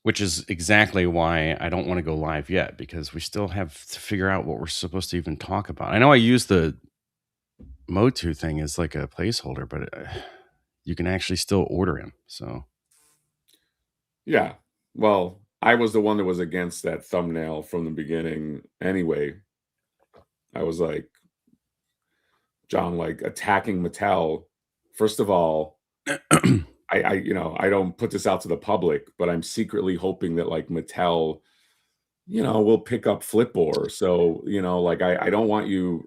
which is exactly why I don't want to go live yet, because we still have to figure out what we're supposed to even talk about. I know I use the Motu thing as like a placeholder, but you can actually still order him. So Yeah. Well, I was the one that was against that thumbnail from the beginning anyway. I was like, John, like attacking Mattel. First of all, I don't put this out to the public, but I'm secretly hoping that like Mattel, will pick up Flipboard. So, like I don't want you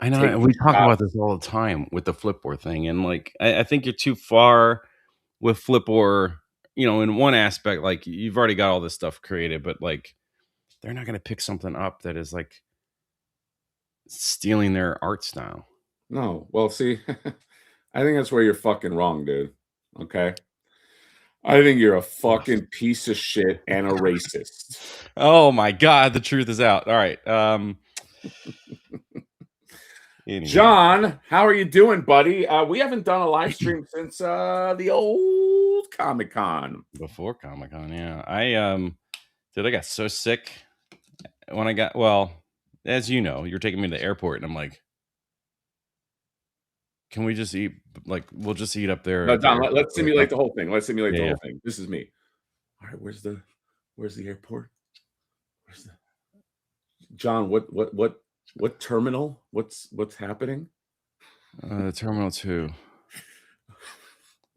I know, and taking we talk about shots. this all the time with the Flipboard thing, and like I think you're too far with Flipboard. In one aspect, like you've already got all this stuff created, but like they're not going to pick something up that is like stealing their art style. No. Well, see, I think that's where you're fucking wrong, dude. Okay. I think you're a fucking piece of shit and a racist. Oh my god, the truth is out. All right. Anyway, John, how are you doing, buddy? We haven't done a live stream since the old Comic Con. before Comic Con, yeah, I got so sick when I got as you know, you're taking me to the airport, and I'm like, can we just eat? Like, we'll just eat up there No, at the John, airport let's really simulate quick. the whole thing. Let's simulate Yeah, the yeah. whole thing. This is me. All right, where's the airport? Where's the John? What terminal? What's happening? Terminal 2.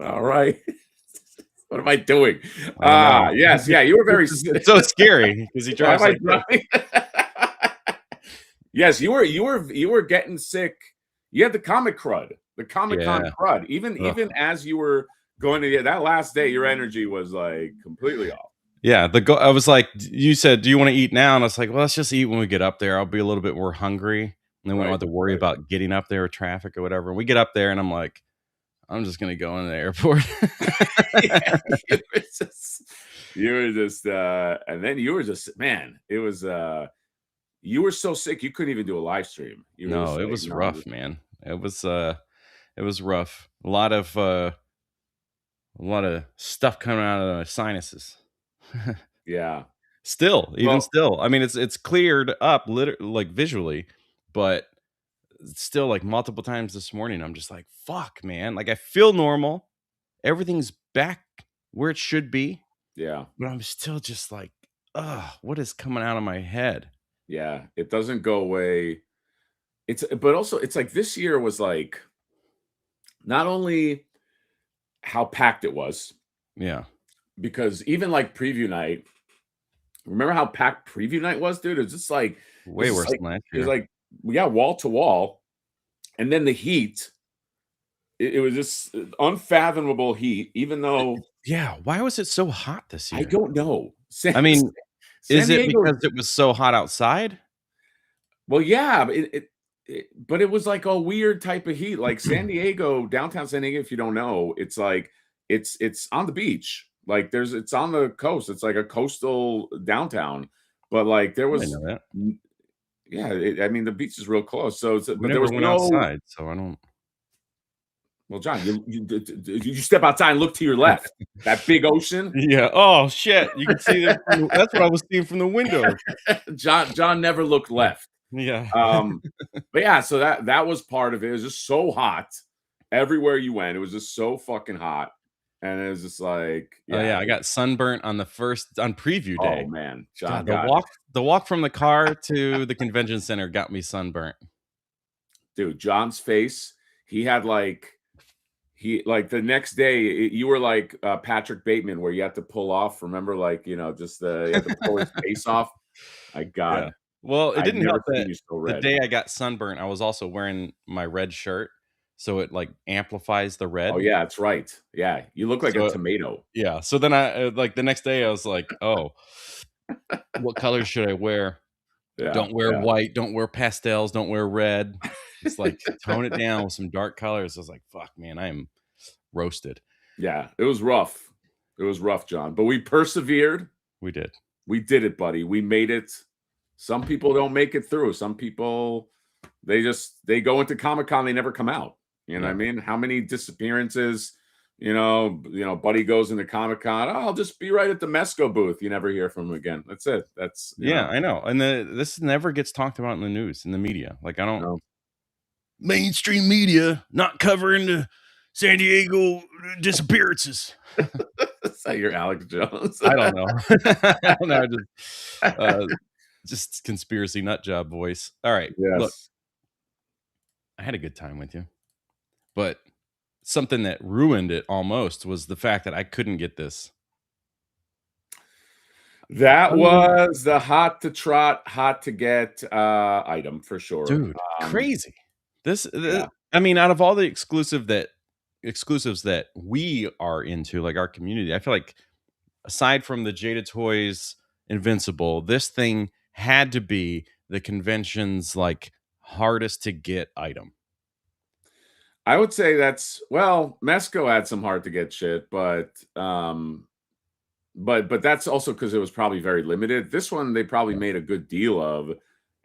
All right. What am I doing? I don't know. Yes, yeah, you were very It's so scary because he Why am drives I like this. driving? Yes, you were getting sick. You had the comic crud, the Comic Con Yeah. crud. Even as you were going to that last day, your energy was like completely off. Yeah, I was like, you said, "Do you want to eat now?" And I was like, "Well, let's just eat when we get up there. I'll be a little bit more hungry, and then we don't Right, have to worry right. about getting up there with traffic or whatever." And we get up there, and I'm like, "I'm just gonna go in the airport." Yeah, and then you were just, man, it was, you were so sick you couldn't even do a live stream. You were just No, it like, was no, I'm rough, man. It was rough. A lot of stuff coming out of my sinuses. yeah. Still, even Well, still. I mean, it's cleared up like visually, but still like multiple times this morning I'm just like, fuck, man. Like I feel normal. Everything's back where it should be, yeah, but I'm still just like, what is coming out of my head? yeah. It doesn't go away. But also it's like this year was like not only how packed it was, Yeah. because even like preview night, remember how packed preview night was, dude? It Way was just worse like than last it was year. like we got wall to wall, and then the heat. It was just unfathomable heat, even though Yeah. Why was it so hot this I year? don't know. I mean, San is it Diego. because it was so hot outside? Well, yeah, but but it was like a weird type of heat. Like San Diego, downtown San Diego, if you don't know, it's like it's on the beach. Like it's on the coast. It's like a coastal downtown. But like there I didn't was know that. yeah, I mean the beach is real close. We But there never was went no. outside, so I don't. Well, John, you step outside and look to your left. That big ocean. Yeah. Oh shit! You can see them. That's what I was seeing from the window. John never looked left. Yeah. Um, but yeah, so that was part of it. It was just so hot everywhere you went. It was just so fucking hot, and it was just like, Oh yeah. yeah, I got sunburnt on preview Oh day. man, John God, the got it, walk from the car to the convention center got me sunburnt. dude. John's face. He had like the next day. You were like Patrick Bateman, where you had to pull off. Remember, like just you had to pull his face off. My Yeah. God, Well, it I've didn't never help seen that you so the red. day I got sunburnt, I was also wearing my red shirt, so it like amplifies the Oh red. yeah, that's right. Yeah, you look like a So tomato. yeah, so then I like the next day I was like, "Oh, what colors should I wear? Yeah, Don't wear yeah, white, don't wear pastels, don't wear red." It's like tone it down with some dark colors. I was like, "Fuck, man, I am roasted." yeah. It was rough. It was rough, John. But we persevered. We did. We did it, buddy. We made it. Some people don't make it through. Some people they go into Comic Con, they never come out. You know what I Yeah. mean? How many disappearances? Buddy goes into Comic-Con. Oh, I'll just be right at the Mesco booth. You never hear from him again. That's it. That's Yeah, I know. And this never gets talked about in the news, in the media. Like, I don't no. mainstream media not covering the San Diego disappearances. Is that your Alex Jones? I don't know. I don't know. Just conspiracy nut job voice. All right. Look, Yes. I had a good time with you, but something that ruined it almost was the fact that I couldn't get this. That was the hot to trot, hot to get item for sure. Dude, crazy. Yeah. I mean, out of all the exclusives that we are into, like our community, I feel like aside from the Jada Toys Invincible, this thing had to be the convention's like hardest to get item. I would say Mesco had some hard to get shit, but that's also because it was probably very limited. This one they probably made a good deal of,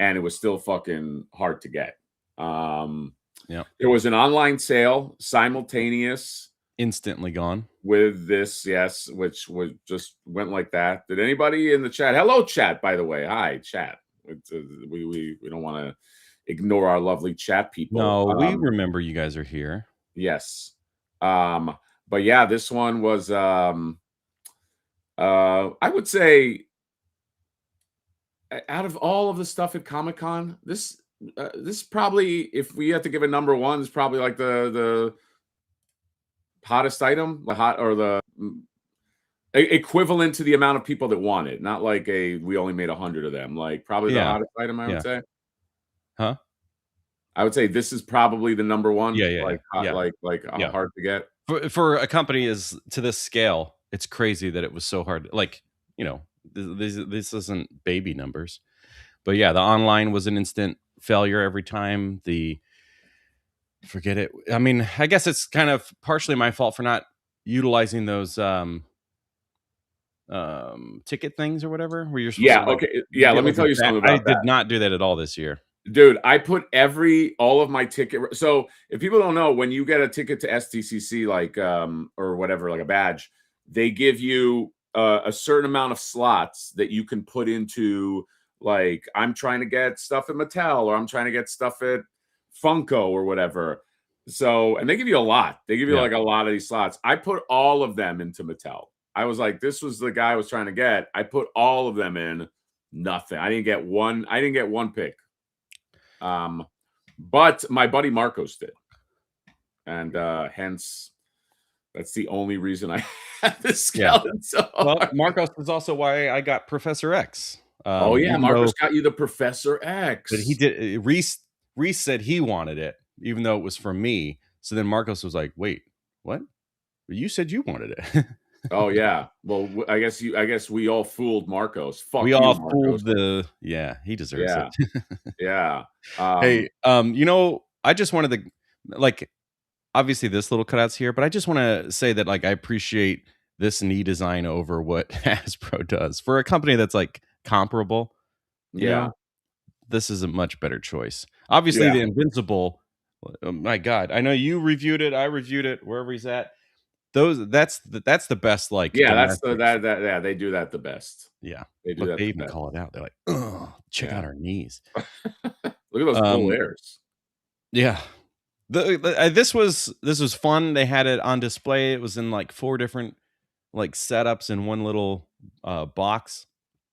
and it was still fucking hard to get. Yeah. There was an online sale simultaneous Instantly gone. with this, yes, which just went like that. Did anybody in the chat? Hello, chat, by the way. Hi, chat. We don't want to ignore our lovely chat people. No, we remember you guys are here. Yes. But yeah, this one was I would say out of all of the stuff at Comic-Con, this probably, if we had to give a number one, is probably like the hottest item, the hot or the equivalent to the amount of people that want it. Not like we only made 100 of them. Like probably the hottest item, I would say. Huh? I would say this is probably the number one. Yeah. Hard to get. For a company is to this scale, it's crazy that it was so hard. Like, this isn't baby numbers. But yeah, the online was an instant failure every time. Forget it. I mean, I guess it's kind of partially my fault for not utilizing those ticket things or whatever where you're supposed to let me tell you something about that. I did not do that at all this year. Dude, I put all of my ticket. So if people don't know, when you get a ticket to STCC, like or whatever, like a badge, they give you a certain amount of slots that you can put into. Like, I'm trying to get stuff at Mattel, or I'm trying to get stuff at Funko or whatever. So, and they give you a lot. They give you like a lot of these slots. I put all of them into Mattel. I was like, this was the guy I was trying to get. I put all of them in. Nothing. I didn't get one pick. But my buddy Marcos did. And hence, that's the only reason I had this skeleton. So well, Marcos is also why I got Professor X. Marcos got you the Professor X. But he did. Reese said he wanted it, even though it was for me. So then Marcos was like, "Wait, what? You said you wanted it." Oh yeah. Well, I guess we all fooled Marcos. Fuck we you, all Marcos. Fooled he deserves it. Yeah. Hey, I just wanted to obviously this little cutout's here, but I just want to say that I appreciate this knee design over what Hasbro does for a company that's comparable. Yeah. This is a much better choice. Obviously the Invincible, oh my God, I know you reviewed it, I reviewed it, wherever he's at. That's the best. They do that the best. Yeah, they even call it out. They're like, "Oh, check out our knees." Look at those cool layers. Yeah, this was fun. They had it on display. It was in 4 different setups in one little box.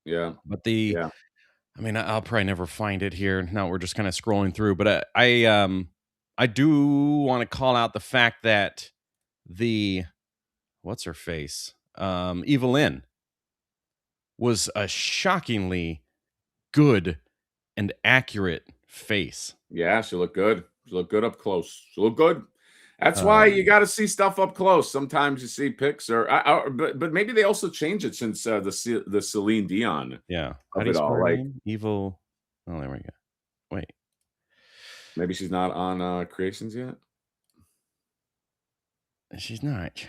Yeah, but I mean, I'll probably never find it here. Now we're just kind of scrolling through, but I do want to call out the fact that what's her face? Evelyn was a shockingly good and accurate face. Yeah, she looked good. She looked good up close. She looked good. That's why you got to see stuff up close. Sometimes you see pics, but maybe they also changed it since the Celine Dion. Yeah, how do you spell her name? Evil. Oh, there we go. Wait, maybe she's not on Creations yet. She's not.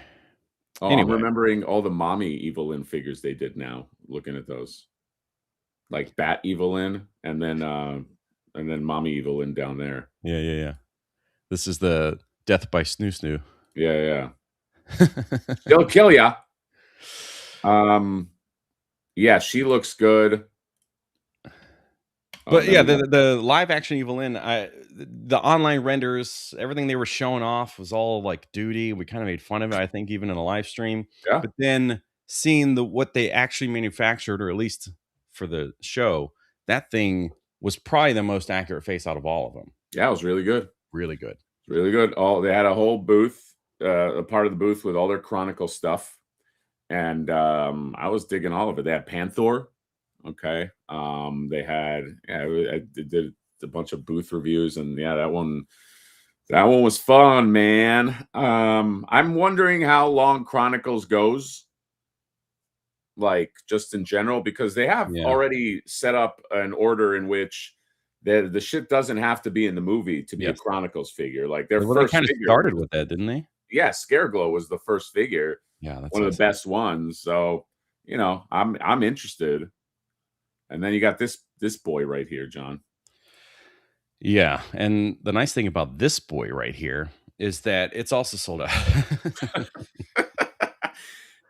Oh, anyway. I'm remembering all the mommy Evelyn figures they did now. Looking at those, like Bat Evelyn, and then mommy Evelyn down there. Yeah. This is the Death by Snoo Snoo. Yeah. She'll kill ya. Yeah, she looks good. But Then yeah, we the got the live action Evelyn, the online renders, everything they were showing off was all like duty. We kind of made fun of it, I think, even in a live stream. yeah, But then seeing what they actually manufactured, or at least for the show, that thing was probably the most accurate face out of all of them. yeah, it was really good. Really good. Really good. They had a whole booth, a part of the booth with all their Chronicle stuff, and I was digging all of it. They had Panther. Okay. They had I did a bunch of booth reviews, and yeah, that one was fun, man. I'm wondering how long Chronicles goes, like just in general, because they have Yeah. already set up an order in which the shit doesn't have to be in the movie to be a Yes. Chronicles figure. Like their Well, they first kind of figure started was, with that, didn't they? yeah, Scareglow was the first figure, Yeah, that's one what I of the said. best ones. So, I'm interested. And then you got this boy right here, John. Yeah, and the nice thing about this boy right here is that it's also sold out.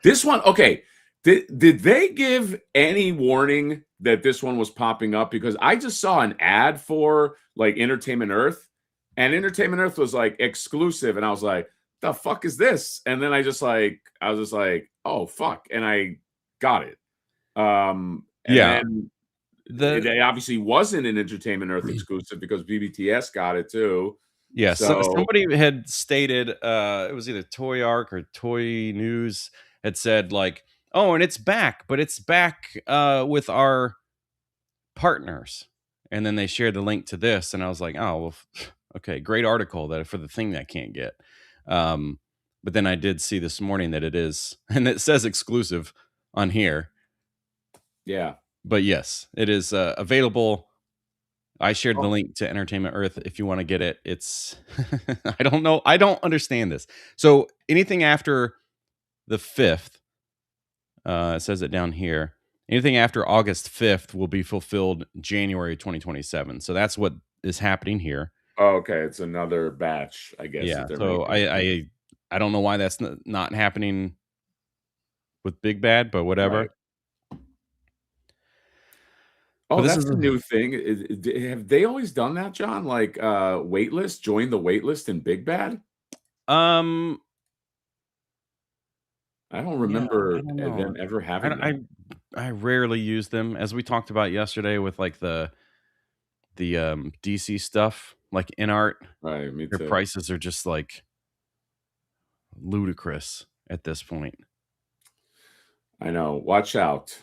This one, okay. Did they give any warning that this one was popping up? Because I just saw an ad for like Entertainment Earth, and Entertainment Earth was like exclusive, and I was like, "The fuck is this?" And then I was just like, "Oh fuck!" And I got it. And Yeah, then the it obviously wasn't an Entertainment Earth exclusive because BBTS got it too. yeah, so So somebody had stated, it was either Toy Arc or Toy News had said like, "Oh, and it's back, but it's back, with our partners." And then they shared the link to this, and I was like, "Oh, well, okay, great article that for the thing that I can't get." Um, but then I did see this morning that it is, and it says exclusive on here. yeah. But yes, it is, available. I shared the Oh, link to Entertainment Earth if you wanna get it. It's I don't know, I don't understand this. So, anything after the 5th, it says it down here, anything after August 5th will be fulfilled January 2027. So, that's what is happening here. okay. It's another batch, I guess, Yeah, that they're so making. I don't know why that's not happening with Big Bad, but whatever. Right. Oh, But this is that's a new thing. Have they always done that, John? Like, waitlist, join the waitlist in Big Bad? um, I don't yeah, I remember don't know. them ever I having don't that. I rarely use them, as we talked about yesterday with, like, DC stuff, like in art, Right, me their too. prices are just, like, ludicrous at this point. I know. Watch out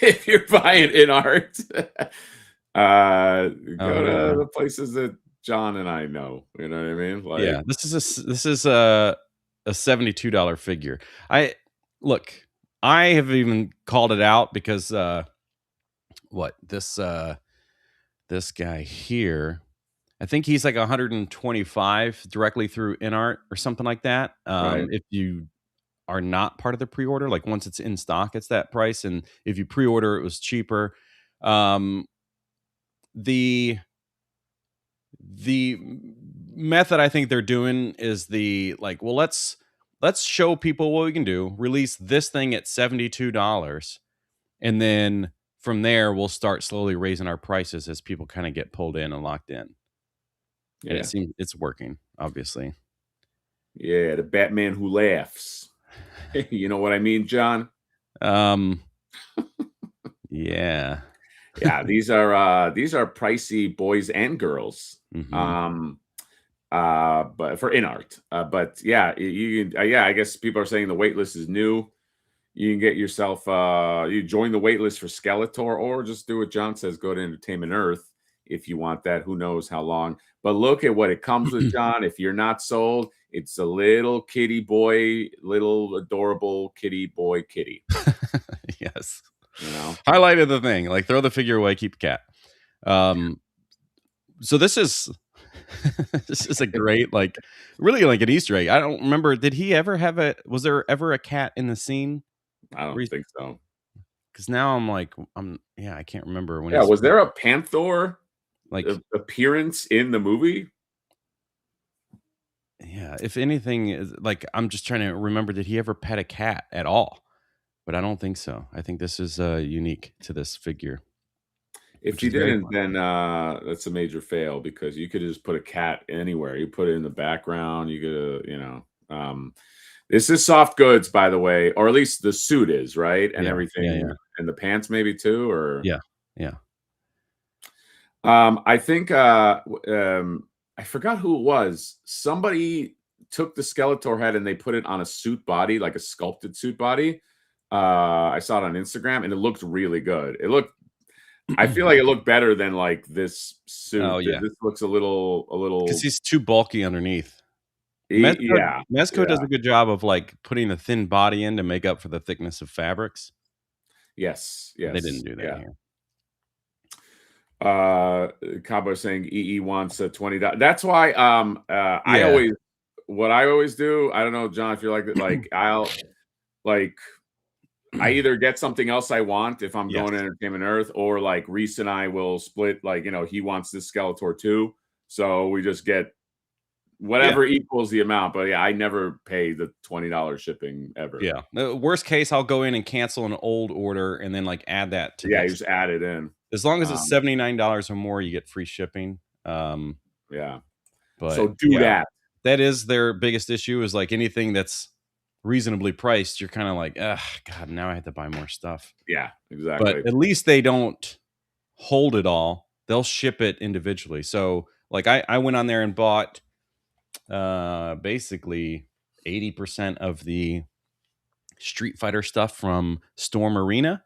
if you're buying in art. Oh, Go yeah. to the places that John and I know. You know what I mean? Yeah, Like, this is a $72 figure. I look, I have even called it out because, what, this guy here, I think he's like 125 directly through InArt or something like that. right? If you are not part of the pre-order, like once it's in stock, it's that price, and if you pre-order, it was cheaper. Um, the the method I think they're doing is the like, well, let's show people what we can do. Release this thing at $72, and then from there we'll start slowly raising our prices as people kind of get pulled in and locked in. And it Yeah. seems it's working, obviously. Yeah, the Batman who laughs. You know what I mean, John? Um, yeah. Yeah, these are pricey boys and girls. Hmm. Um, but for in art. But yeah, yeah, I guess people are saying the wait list is new. You can get yourself you join the wait list for Skeletor, or just do what John says, go to Entertainment Earth if you want that. Who knows how long? But look at what it comes with, John. If you're not sold, it's a little kitty boy, little adorable kitty boy kitty. Yes. You know? Highlight of the thing, like throw the figure away, keep cat. Um, so this is this is a great, like, really like an Easter egg. I don't remember. Did he ever have a? Was there ever a cat in the scene? I don't think so. Because now I'm like, yeah, I can't remember when Yeah, he's was there a Panther like, appearance in the movie? Yeah, if anything, is like I'm just trying to remember, did he ever pet a cat at all? But I don't think so. I think this is unique to this figure, If which you is very didn't, fun. then that's a major fail because you could just put a cat anywhere. You put it in the background. You could, this is soft goods, by the way, or at least the suit is right, and Yeah, yeah, everything, yeah, and the pants maybe too. Or yeah, yeah. I think I forgot who it was. Somebody took the Skeletor head and they put it on a suit body, like a sculpted suit body. I saw it on Instagram, and it looked really good. It looked I feel like it looked better than, like, this Oh, suit. Th yeah, This looks a little because he's too bulky underneath. yeah, Mezco yeah, does a good job of, like, putting a thin body in to make up for the thickness of fabrics. yes, They yes, didn't do that yeah. here. Cabo saying EE wants a $20. That's why, I Yeah. always what I always do, I don't know, John, if you're like that, like, like, I either get something else I want if I'm going to Yes. Entertainment Earth, or, like, Reese and I will split, like, he wants this Skeletor too, so we just get Yeah, whatever equals the amount. But yeah, I never pay the $20 shipping ever. yeah. Worst case, I'll go in and cancel an old order and then, like, add that to Yeah, you this. just add it in. As long as it's Um, $79 or more, you get free shipping. yeah. So But do yeah, that. that is their biggest issue is, like, anything that's reasonably priced, you're kinda like, "Ugh, god, now I have to buy more stuff." Yeah, But exactly. at least they don't hold it all. They'll ship it individually. So, like, I went on there and bought, basically 80% of the Street Fighter stuff from Storm Arena,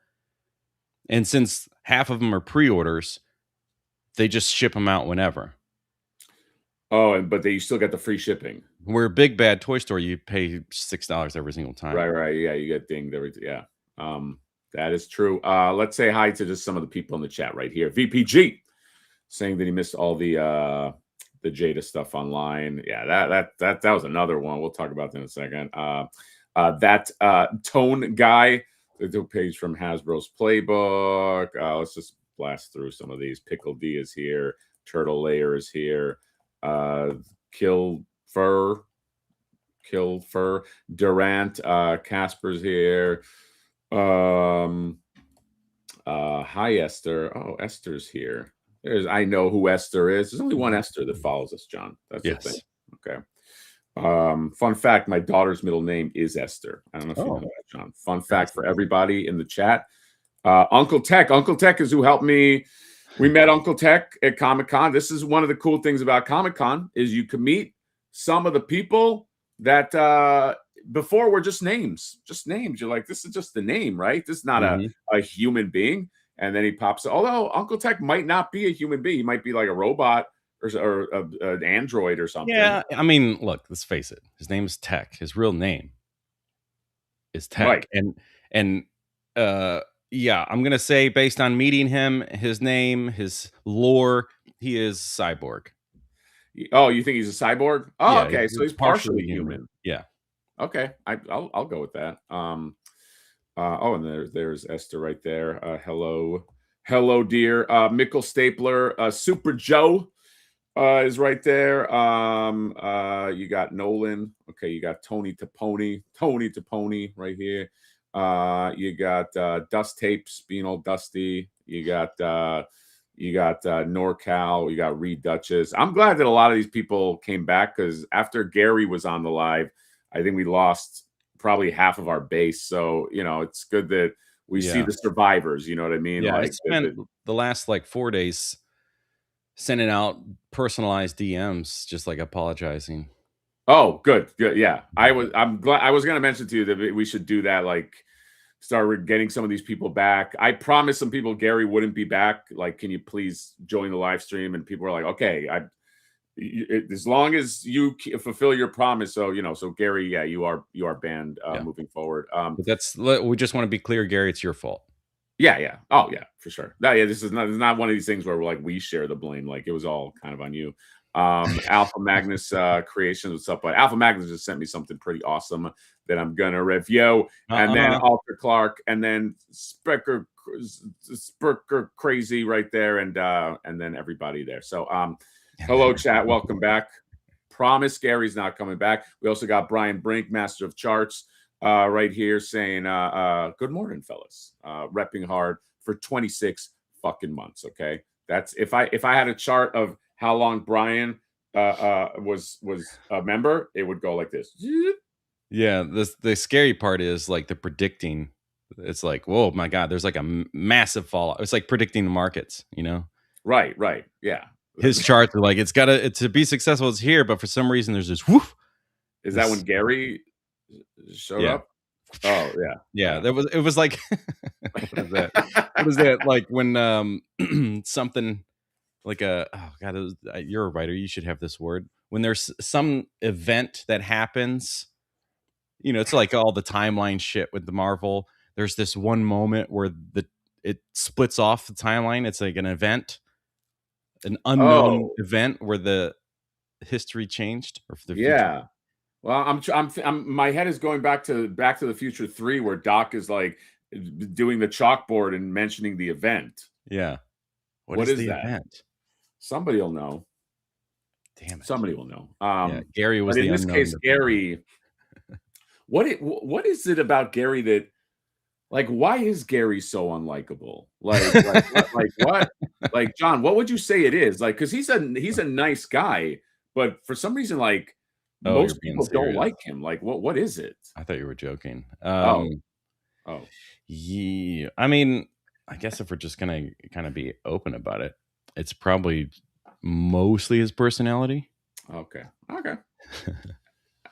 and since half of them are pre-orders, they just ship them out whenever. Oh, and but you still get the free shipping. Where Big Bad Toy Store, you pay $6 every single time. Right, right. Yeah, you get dinged every yeah. That is true. Let's say hi to just some of the people in the chat right here. VPG saying that he missed all the Jada stuff online. Yeah, that was another one. We'll talk about that in a second. That Tone guy, the page from Hasbro's Playbook. Let's just blast through some of these. Pickle D is here. Turtle Layer is here. Kill Fur. Durant. Casper's here. Hi Esther. Oh, Esther's here. I know who Esther is. There's only one Esther that follows us, John. That's the thing. Yes. Okay. Fun fact, my daughter's middle name is Esther. I don't know if you know Oh, that, John. Fun nice. fact for everybody in the chat. Uncle Tech. Uncle Tech is who helped me. We met Uncle Tech at Comic-Con. This is one of the cool things about Comic-Con is you can meet some of the people that before were just names. Just names. You're like, this is just the name, right? This is not Mhm. a human being. And then he pops. Although Uncle Tech might not be a human being, he might be like a robot or an android or something. Yeah, I mean, look, let's face it. His name is Tech. His real name is Right. Tech. And uh yeah, I'm gonna say based on meeting him, his name, his lore, he is cyborg. Oh, you think he's a cyborg? Oh, Yeah, okay. So he's he's partially partially human. human. Yeah. Okay, I'll go with that. Oh, and there's Esther right there. Hello, dear. Mickle Stapler, Super Joe is right there. You got Nolan. Okay, you got Tony Taponi right here. You got Dust Tapes being all dusty. You got NorCal. You got Reed Duchess. I'm glad that a lot of these people came back because after Gary was on the live, I think we lost probably half of our base. So it's good that we see Yeah. the survivors. You know what I mean? Yeah. I Like, spent the last like 4 days sending out personalized DMs, just like apologizing. oh, good. Yeah, I'm glad. I was going to mention to you that we should do that. Like, start getting some of these people back. I promised some people Gary wouldn't be back. Like, can you please join the live stream? And people were like, okay, as long as you fulfill your promise. So Gary, yeah, you are banned Yeah. moving forward. But we just want to be clear, Gary, it's your fault. Yeah. Oh yeah, for sure. No, yeah, this is not one of these things where we're like we share the blame. Like it was all kind of on you. Alpha Magnus Creations, what's up? But Alpha Magnus just sent me something pretty awesome that I'm gonna review, and then Alter Clark, and then Sprecher Crazy right there, and then everybody there. So hello chat, welcome back. promise Gary's not coming back. We also got Brian Brink, Master of Charts, right here saying, good morning, fellas. Repping hard for 26 fucking months. Okay. That's if I had a chart of how long Brian was a member, it would go like this. Yeah, the scary part is like the predicting. It's like, whoa, my God, there's like a massive fallout. It's like predicting the markets, you know? Right, yeah. His charts are like, to be successful, it's here, but for some reason there's this woof. Is that when Gary showed Yeah. up? Oh, yeah. Yeah, it was like what is that? What is that? Like when something like oh God, you're a writer, you should have this word. When there's some event that happens, you know, it's like all the timeline shit with the Marvel. There's this one moment where it splits off the timeline. It's like an event, an unknown event where the history changed or for the future. Well, I'm my head is going back to the Future 3 where Doc is like doing the chalkboard and mentioning the event. Yeah. What is the that? event? Somebody will know. Damn it. Somebody will know. Yeah, Gary was but in this case, Gary. What is it about Gary that, like, why is Gary so unlikable? Like what? Like, John, what would you say it is? Like, because he's a nice guy, but for some reason, like, most people don't like him. Like, what is it? I thought you were joking. Oh. Yeah. I mean, I guess if we're just gonna kind of be open about it, it's probably mostly his personality. Okay.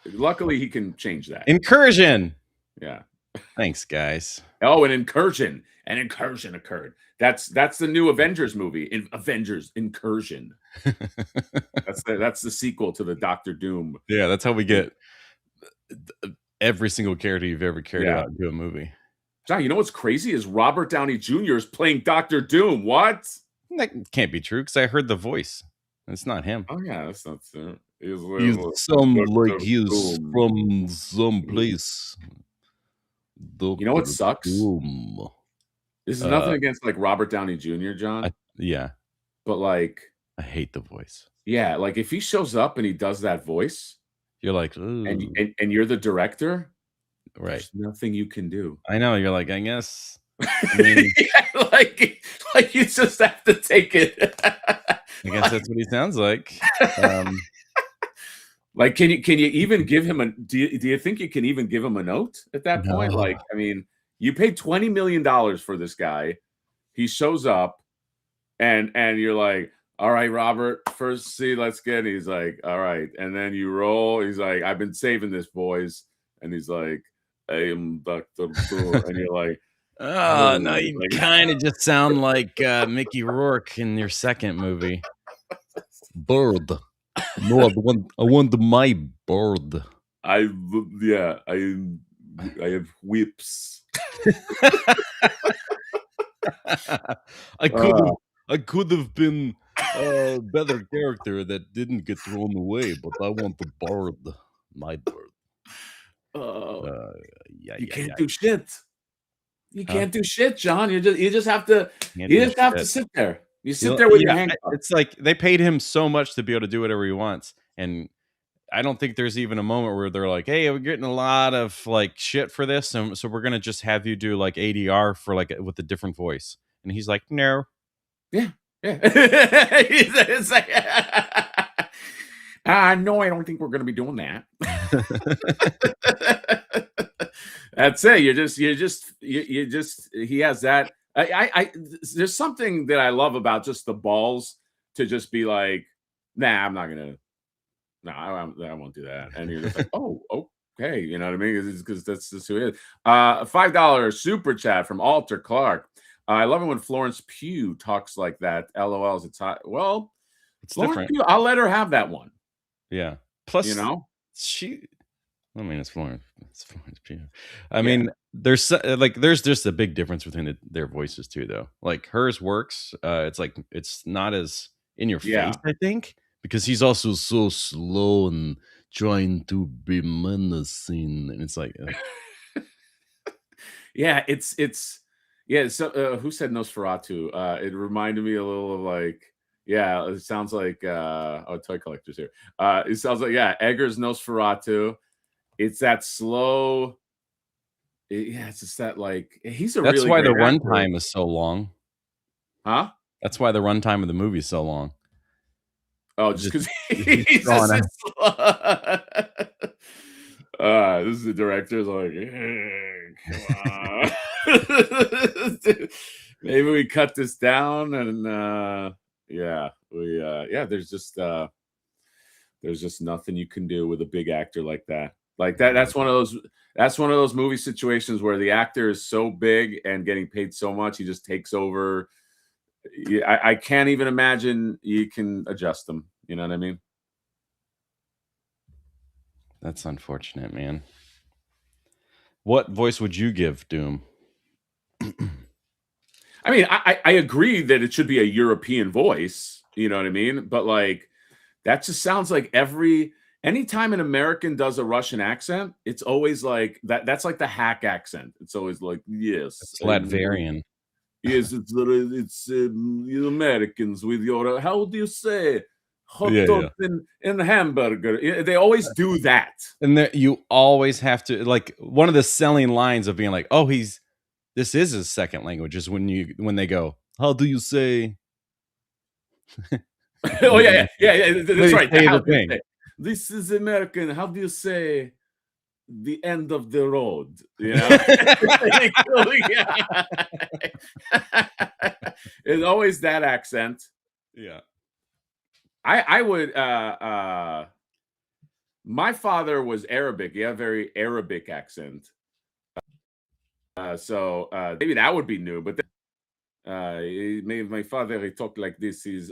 Luckily, he can change that. Incursion. Yeah. Thanks, guys. Oh, an incursion. An incursion occurred. That's the new Avengers movie. Avengers Incursion. That's the sequel to the Doctor Doom. Yeah, that's how we get every single character you've ever cared about into a movie. John, you know what's crazy is Robert Downey Jr. is playing Doctor Doom. What? That can't be true because I heard the voice. It's not him. Oh yeah, that's not true. He's some like he's from some place. You know what sucks? Doom. This is nothing against like Robert Downey Jr., John. Yeah. But like, I hate the voice. Yeah, like if he shows up and he does that voice, you're like, and you're the director, right? There's nothing you can do. I know. You're like, I guess. I mean, like you just have to take it. I guess that's what he sounds like. Like, can you even give him a? Do you think you can even give him a note at that point? Like, I mean, you paid $20 million for this guy. He shows up, and you're like, all right, Robert, first see, let's get. He's like, all right, and then you roll. He's like, I've been saving this, boys, and he's like, I am Dr. and you're like, oh no, you kind of just sound like Mickey Rourke in your second movie. Bird. No, I want my bird. I have whips. I could have been a better character that didn't get thrown away, but I want the bird, my bird. You can't do shit. You can't do shit, John. You just have to. You just have to sit there. You sit there with your hand. It's like they paid him so much to be able to do whatever he wants, and I don't think there's even a moment where they're like, "Hey, we're getting a lot of like shit for this, and so we're gonna just have you do like ADR for like with a different voice." And he's like, "No, yeah." It's like, no, I don't think we're gonna be doing that. That's it. You just. He has that. There's something that I love about just the balls to just be like, nah, I'm not gonna. No, I won't do that. And you're just like, oh, okay, you know what I mean? Because that's just who it is. $5 super chat from Alter Clark. I love it when Florence Pugh talks like that. LOLs. It's hot. Well, it's Florence different. Pugh, I'll let her have that one. Yeah. Plus, you know, I mean, it's Florence Pugh. I mean, there's just a big difference between their voices too, though. Like hers works. It's like it's not as in your face, I think, because he's also so slow and trying to be menacing, and it's like, yeah, it's. Yeah, so who said Nosferatu? It reminded me a little of like, Yeah, it sounds like oh, toy collectors here. It sounds like, yeah, Eggers Nosferatu. It's that slow. Yeah, it's just that, like, he's a That's really why the great actor. runtime is so long. Huh? That's why the runtime of the movie is so long. Oh, It just just because it's he's drawn just out. this is the director's like, "Hey, come on. Maybe we cut this down and yeah, yeah, there's just nothing you can do with a big actor like that. Like that's one of those movie situations where the actor is so big and getting paid so much, he just takes over. Yeah, I can't even imagine you can adjust them. You know what I mean? That's unfortunate, man. What voice would you give Doom? I mean, I agree that it should be a European voice. You know what I mean? But like that just sounds like anytime an American does a Russian accent, it's always like that. That's like the hack accent. It's always like, yes, It's Latverian. yes, it's you Americans with your how do you say hot Yeah, dog yeah. and hamburger? They always do that. And there, you always have to like one of the selling lines of being like, "Oh, this is his second language." Is when they go, "How do you say?" Oh And yeah, yeah, yeah, yeah. That's they right. say How the do you thing. say? This is American. How do you say the end of the road? You know, yeah. It's always that accent. Yeah. I would. My father was Arabic. He had a very Arabic accent. So maybe that would be new. But maybe my father he talked like this. He's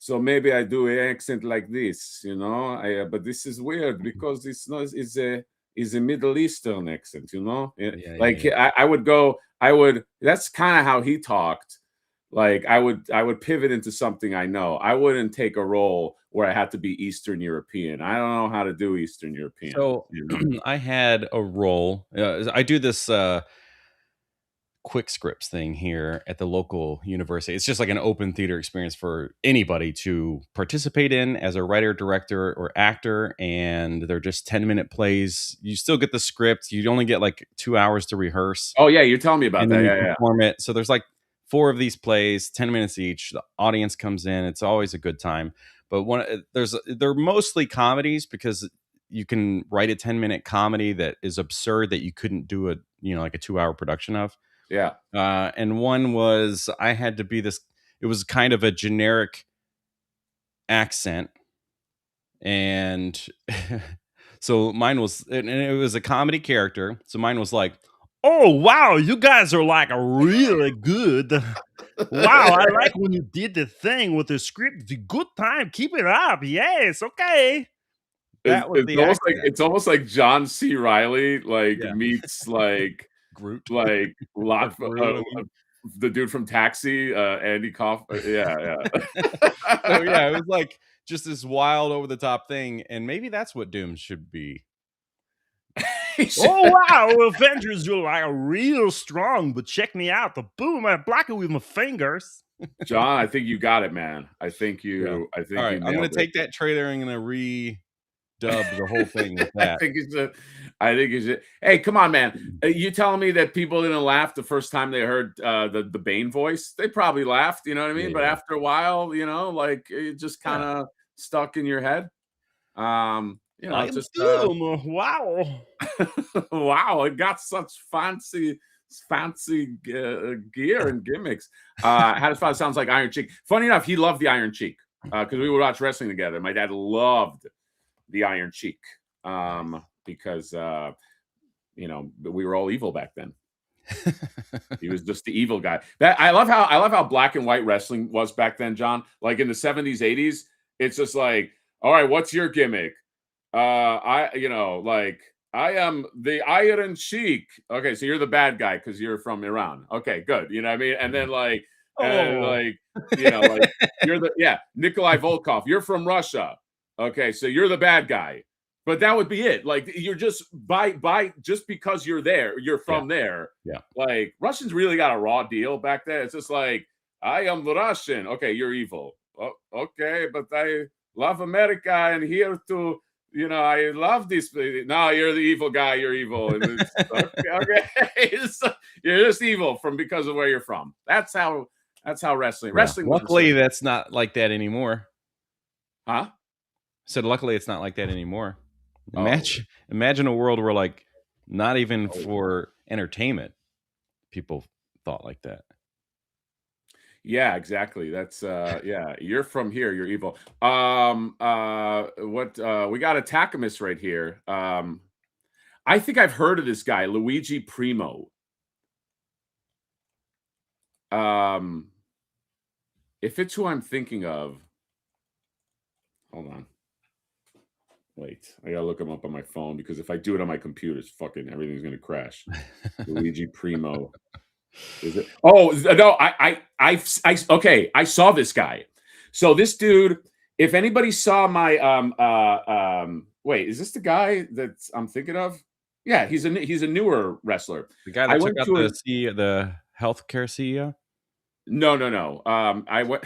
so maybe I do an accent like this, you know. But this is weird because it's not is a Middle Eastern accent, you know. Yeah, yeah, Like yeah. I would go, I would. That's kind of how he talked. Like I would pivot into something I know. I wouldn't take a role where I had to be Eastern European. I don't know how to do Eastern European, So you know. I had a role. I do this quick scripts thing here at the local university. It's just like an open theater experience for anybody to participate in as a writer, director, or actor. And they're just 10-minute plays. You still get the script. You only get like 2 hours to rehearse Oh yeah, you're telling me about and that. then you Yeah, yeah. perform it. So there's like 4 of these plays, 10 minutes each. The audience comes in. It's always a good time. But they're mostly comedies because you can write a 10-minute comedy that is absurd that you couldn't do like a 2-hour production of. Yeah. And one was I had to be this. It was kind of a generic accent, and so mine was, and it was a comedy character. So mine was like, "Oh wow, you guys are like a really good. Wow, I like when you did the thing with the script. The good time, keep it up. Yes, okay." That was the accent. It's almost like John C. Riley like Yeah, meets Groot, like or lot Gru. I mean, the dude from Taxi, Andy Kauf. Yeah, so yeah. yeah, it was like just this wild over the top thing, and maybe that's what Doom should be. He should- Oh wow, Avengers, you're like real strong, but check me out. The boom, I block it with my fingers. John, I think you got it, man. Yeah. I All think you right, I'm gonna nailed it. take that trailer and I'm gonna redub the whole thing with I that. think you should. I think you should. Hey, come on, man. You telling me that people didn't laugh the first time they heard the Bane voice? They probably laughed, you know what I mean? But Yeah, after a while, you know, like it just kind yeah. of stuck in your head. You know, I it's am just Doom. Wow. wow, it got such fancy gear and gimmicks. How does sounds like Iron Cheek? Funny enough, he loved the Iron Cheek because we would watch wrestling together. My dad loved the Iron Cheek because you know we were all evil back then. He was just the evil guy. That I love how black and white wrestling was back then, John. Like in the 70s, 80s, it's just like, all right, what's your gimmick? I you know, like I am the Iron Sheik. Okay, so you're the bad guy because you're from Iran. Okay, good. You know what I mean? And then Oh. you know, like you're the Nikolai Volkov, you're from Russia. Okay, so you're the bad guy. But that would be it. Like you're just by just because you're there, you're Yeah, from there. yeah. Like Russians really got a raw deal back then. It's just like I am Russian. Okay, you're evil. Oh, okay, but I love America and here to, I love this. No, you're the evil guy. You're evil. And it's okay. You're just evil because of where you're from. That's how wrestling. Yeah. Wrestling was Luckily, that's not like that anymore. huh? Said luckily it's not like that anymore. Oh. Imagine a world where like not even Oh. for entertainment, people thought like that. Yeah, exactly. That's yeah, you're from here, you're evil. What we got Attackmus right here. I think I've heard of this guy, Luigi Primo. Um if it's who I'm thinking of, hold on. Wait, I gotta look him up on my phone because if I do it on my computer, it's fucking everything's gonna crash. Luigi Primo. Is it? Oh no, okay. I saw this guy. So this dude, if anybody saw my wait, is this the guy that I'm thinking of? Yeah, he's a newer wrestler. The guy I that took went out to a the healthcare CEO. no. I went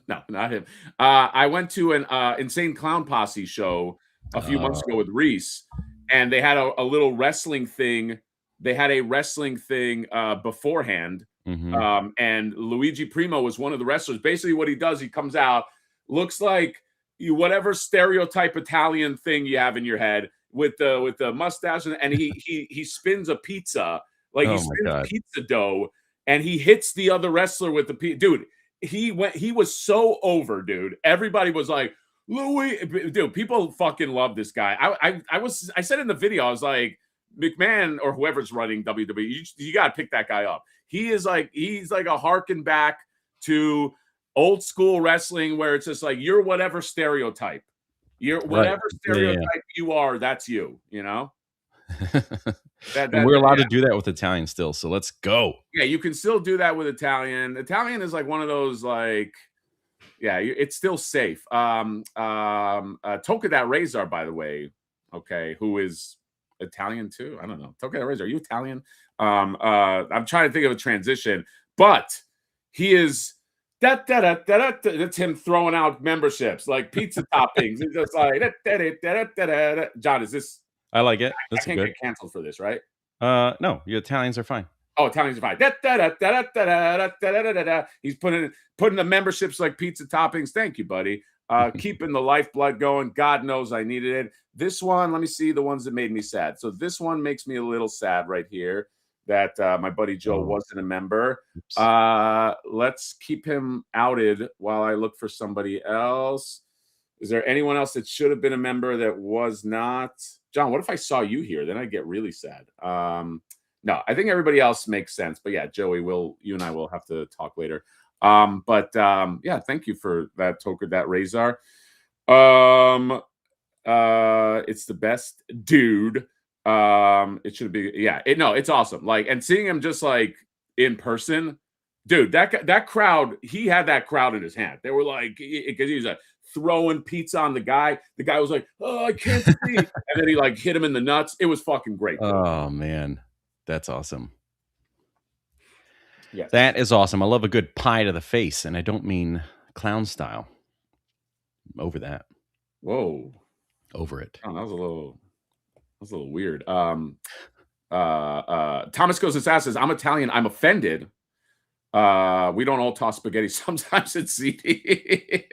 no, not him. I went to an Insane Clown Posse show a few months ago with Reese, and they had a little wrestling thing. They had a wrestling thing beforehand. And Luigi Primo was one of the wrestlers. Basically, what he does, he comes out, looks like whatever stereotype Italian thing you have in your head with the mustache, and he spins a pizza, like he Oh my spins God. pizza dough, and he hits the other wrestler with the pizza. Dude, he was so over, dude. Everybody was like, Louis, dude, people fucking love this guy. I said in the video, I was like, McMahon or whoever's running WWE, you got to pick that guy up. He's like a harken back to old school wrestling where it's just like you're whatever stereotype. You're whatever stereotype you are, that's you, And we're allowed to do that with Italian still, so let's go. Yeah, you can still do that with Italian. Italian is like one of those like yeah, it's still safe. Toka that Razor, by the way, okay, who is Italian too? I don't know. Toka that Razor, are you Italian? I'm trying to think of a transition, but he is that's him throwing out memberships like pizza toppings. It's just like John, is this I like it. I That's can't good. get canceled for this, right? No, you Italians are fine. Oh, Italians are fine. He's putting the memberships like pizza toppings. Thank you, buddy. Keeping the lifeblood going. God knows I needed it. This one, let me see the ones that made me sad. So this one makes me a little sad right here that my buddy Joe wasn't a member. Let's keep him outed while I look for somebody else. Is there anyone else that should have been a member that was not? John, what if I saw you here? Then I'd get really sad. No, I think everybody else makes sense. But yeah, Joey, you and I will have to talk later. Yeah, thank you for that Toker, that Razor. It's the best dude. It should be, yeah. It's awesome. Like, and seeing him just like in person, dude, that crowd, he had that crowd in his hand. They were like, because he was like throwing pizza on the guy. The guy was like, oh, I can't see. And then he like hit him in the nuts. It was fucking great. Oh man, that's awesome. Yes. That is awesome. I love a good pie to the face, and I don't mean clown style. Over that. Whoa. Over it. Oh, that was a little weird. Thomas Goes and says, I'm Italian. I'm offended. We don't all toss spaghetti. Sometimes it's seedy.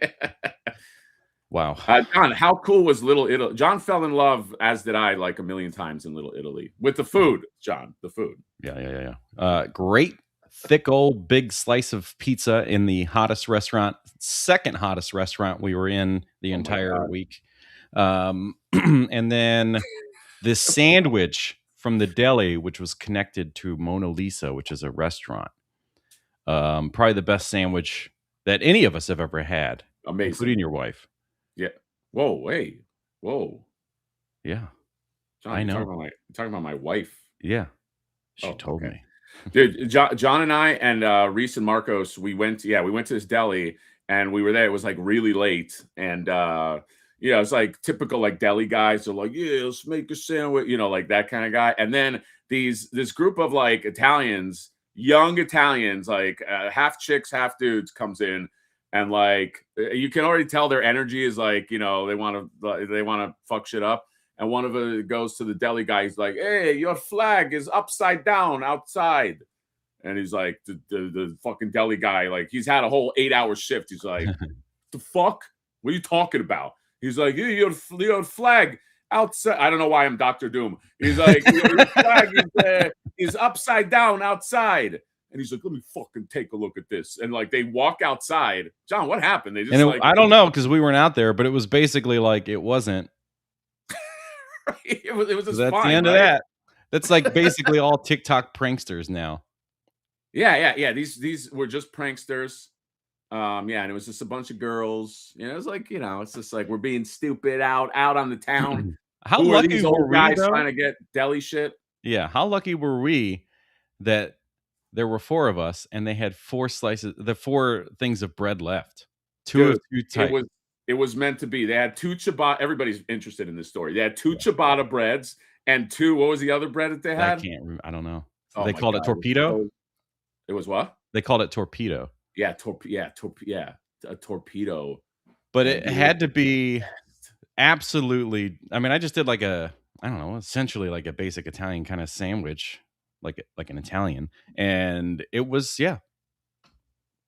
Wow. John, how cool was Little Italy? John fell in love, as did I, like a million times in Little Italy with the food. John, the food. Yeah. Great, thick old big slice of pizza in the hottest restaurant, second hottest restaurant we were in the entire week. And then this sandwich from the deli, which was connected to Mona Lisa, which is a restaurant. Probably the best sandwich that any of us have ever had. Amazing. Including your wife. Yeah. Whoa, wait. Whoa. Yeah. John, I know. You're talking about my wife. Yeah. She told me. Dude, John and I and Reese and Marcos, we went to this deli and we were there. It was like really late. And it's like typical like deli guys are like, yeah, let's make a sandwich, like that kind of guy. And then this group of like Italians young Italians, like half chicks, half dudes, comes in, and like you can already tell their energy is like, they want to fuck shit up. And one of it goes to the deli guy. He's like, "Hey, your flag is upside down outside." And he's like, the fucking deli guy, like he's had a whole 8-hour shift. He's like, "The fuck? What are you talking about?" He's like, your flag outside. I don't know why I'm Dr. Doom. He's like, your flag is upside down outside. And he's like, "Let me fucking take a look at this." And like they walk outside. John, what happened? They just I don't know, because we weren't out there, but it was basically like it wasn't. it was just That's fine, the end right? of that. That's like basically all TikTok pranksters now. Yeah. These were just pranksters. And it was just a bunch of girls. It was like, it's just like we're being stupid out on the town. How Who are lucky these were old we, guys though? trying to get deli shit? Yeah, how lucky were we that there were 4 of us and they had 4 things of bread left. Two of Dude, 2 types. it was meant to be. They had 2 ciabatta. Everybody's interested in this story. They had 2 ciabatta breads and 2. What was the other bread that they had? I don't know. Oh They my called it God. torpedo. It was what? They called it torpedo. Yeah, a torpedo. But it had to be absolutely. I mean, I just did like I don't know, essentially like a basic Italian kind of sandwich, like an Italian, and it was the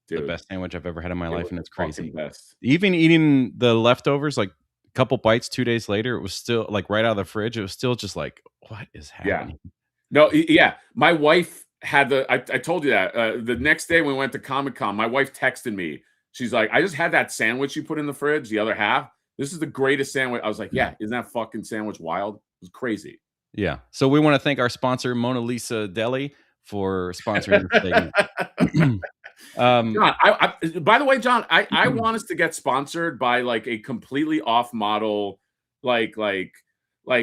Dude, best sandwich I've ever had in my life, and it's crazy. Best. Even eating the leftovers, like a couple bites 2 days later, it was still like right out of the fridge. It was still just like, what is happening? Yeah. No, yeah. My wife had I told you that the next day when we went to Comic-Con, my wife texted me. She's like, "I just had that sandwich you put in the fridge, the other half. This is the greatest sandwich." I was like, "Yeah, isn't that fucking sandwich wild?" It was crazy. Yeah. So we want to thank our sponsor, Mona Lisa Deli, for sponsoring this segment. John, by the way, John, I want us to get sponsored by like a completely off model, like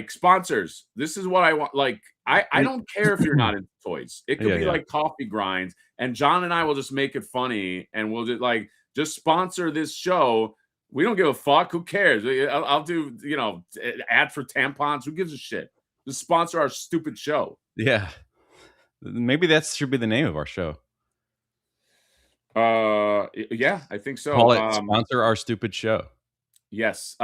sponsors. This is what I want. Like, I don't care if you're not into toys. It could be like coffee grinds, and John and I will just make it funny, and we'll just sponsor this show. We don't give a fuck. Who cares? I'll do ad for tampons. Who gives a shit? Just sponsor our stupid show. Yeah. Maybe that should be the name of our show. Yeah, I think so. Call it Sponsor Our Stupid Show. Yes.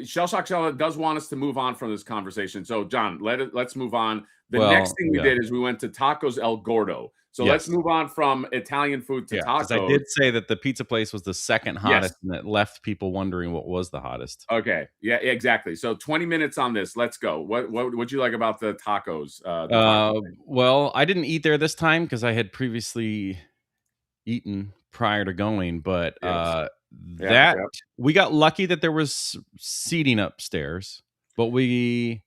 Shell Shock Shell does want us to move on from this conversation. So, John, let's move on. The next thing we did is we went to Tacos El Gordo. So let's move on from Italian food to tacos. I did say that the pizza place was the second hottest, and it left people wondering what was the hottest. Okay. Yeah, exactly. So 20 minutes on this. Let's go. What'd you like about the tacos? Well, I didn't eat there this time because I had previously eaten prior to going, but we got lucky that there was seating upstairs, but we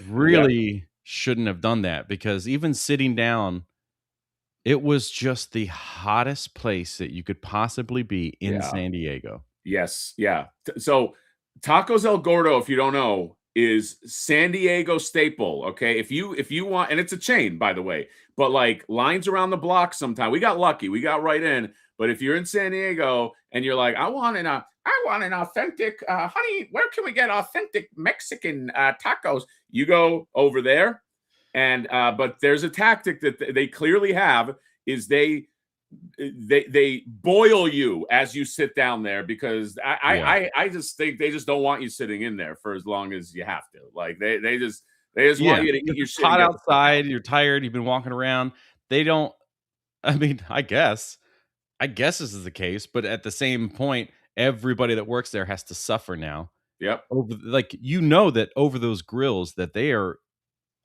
really shouldn't have done that, because even sitting down, it was just the hottest place that you could possibly be in San Diego. Yes. Yeah. So Tacos El Gordo, if you don't know, is San Diego staple. Okay. If you want, and it's a chain, by the way, but like lines around the block sometime. We got lucky. We got right in. But if you're in San Diego and you're like, I want an authentic, honey, where can we get authentic Mexican tacos? You go over there. And but there's a tactic that they clearly have, is they boil you as you sit down there, because I just think they just don't want you sitting in there for as long as you have to. Like they just want you to eat your shit. Hot outside, you're tired, you've been walking around. They don't. I mean, I guess this is the case, but at the same point, everybody that works there has to suffer now. Yep. That over those grills, that they are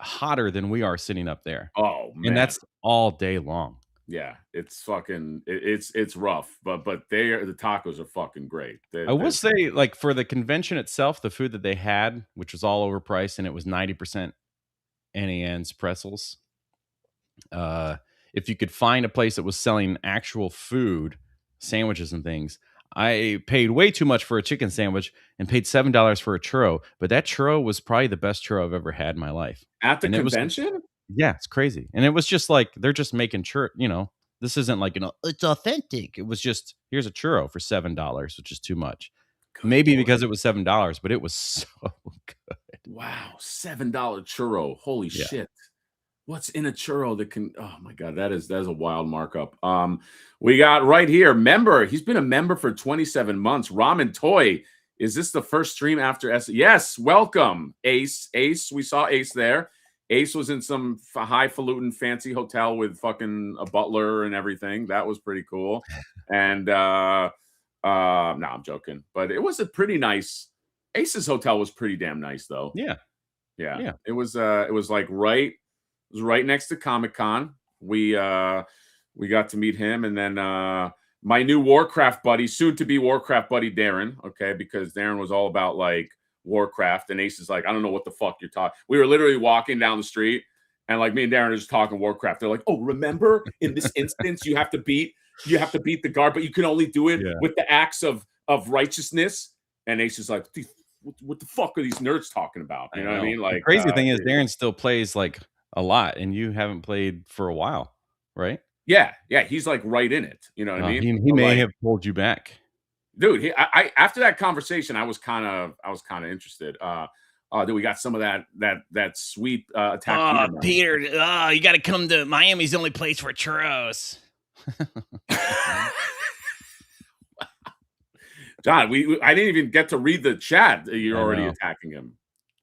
hotter than we are sitting up there. Oh man. And that's all day long. Yeah, it's fucking it's rough, but the tacos are fucking great. I will say, like, for the convention itself, the food that they had, which was all overpriced, and it was 90% NAN's pretzels. If you could find a place that was selling actual food, sandwiches and things, I paid way too much for a chicken sandwich and paid $7 for a churro, but that churro was probably the best churro I've ever had in my life. At the convention? Yeah, it's crazy. And it was just like, they're just making churro, this isn't like, it's authentic. It was just, here's a churro for $7, which is too much. Maybe because it was $7, but it was so good. Wow, $7 churro. Holy shit. What's in a churro that can? Oh my god, that is a wild markup. We got right here. Member, he's been a member for 27 months. Ramen Toy. Is this the first stream after S? Yes, welcome, Ace. Ace, we saw Ace there. Ace was in some highfalutin fancy hotel with fucking a butler and everything. That was pretty cool. And no, I'm joking, but it was a pretty nice. Ace's hotel was pretty damn nice though. Yeah. Yeah. It was like right. It was right next to Comic-Con. We got to meet him, and then my new Warcraft buddy, soon to be Warcraft buddy Darren. Okay, because Darren was all about like Warcraft, and Ace is like, I don't know what the fuck you're talking. We were literally walking down the street, and like me and Darren are just talking Warcraft. They're like, oh, remember in this instance, you have to beat the guard, but you can only do it with the axe of righteousness. And Ace is like, what the fuck are these nerds talking about? You know what I mean? Like, the crazy thing is Darren still plays like a lot, and you haven't played for a while, right? Yeah, he's like right in it. You know what I mean? He may have pulled you back, dude. I after that conversation, I was kind of interested. Dude, we got some of that sweet attack. Peter, you got to come to Miami's the only place for churros. John, I didn't even get to read the chat. You're already attacking him.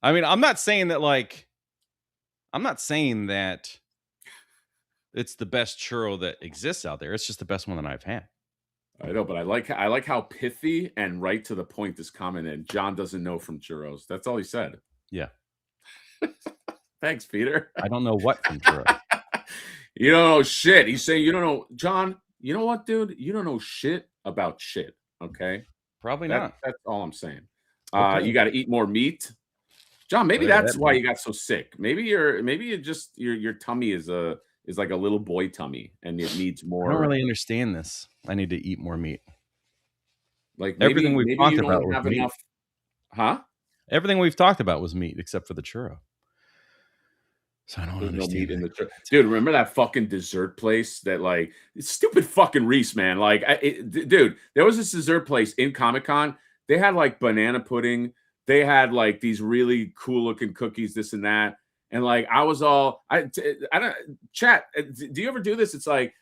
I mean, I'm not saying that it's the best churro that exists out there. It's just the best one that I've had. I know, but I like how pithy and right to the point this comment is. John doesn't know from churros. That's all he said. Yeah. Thanks, Peter. I don't know what from churros. You don't know shit. He's saying you don't know, John. You know what, dude? You don't know shit about shit. Okay. Probably not. That's all I'm saying. Okay. You got to eat more meat, John. Maybe that's why you got so sick. Maybe your tummy is like a little boy tummy, and it needs more. I don't really understand this. I need to eat more meat. Like everything we've talked about was meat. Enough, huh? Everything we've talked about was meat, except for the churro. So I don't understand. No meat in the churro. Dude, remember that fucking dessert place that like stupid fucking Reese, man? Like, dude, there was this dessert place in Comic-Con. They had like banana pudding. They had like these really cool looking cookies, this and that. And like I was all I don't chat. Do you ever do this? It's like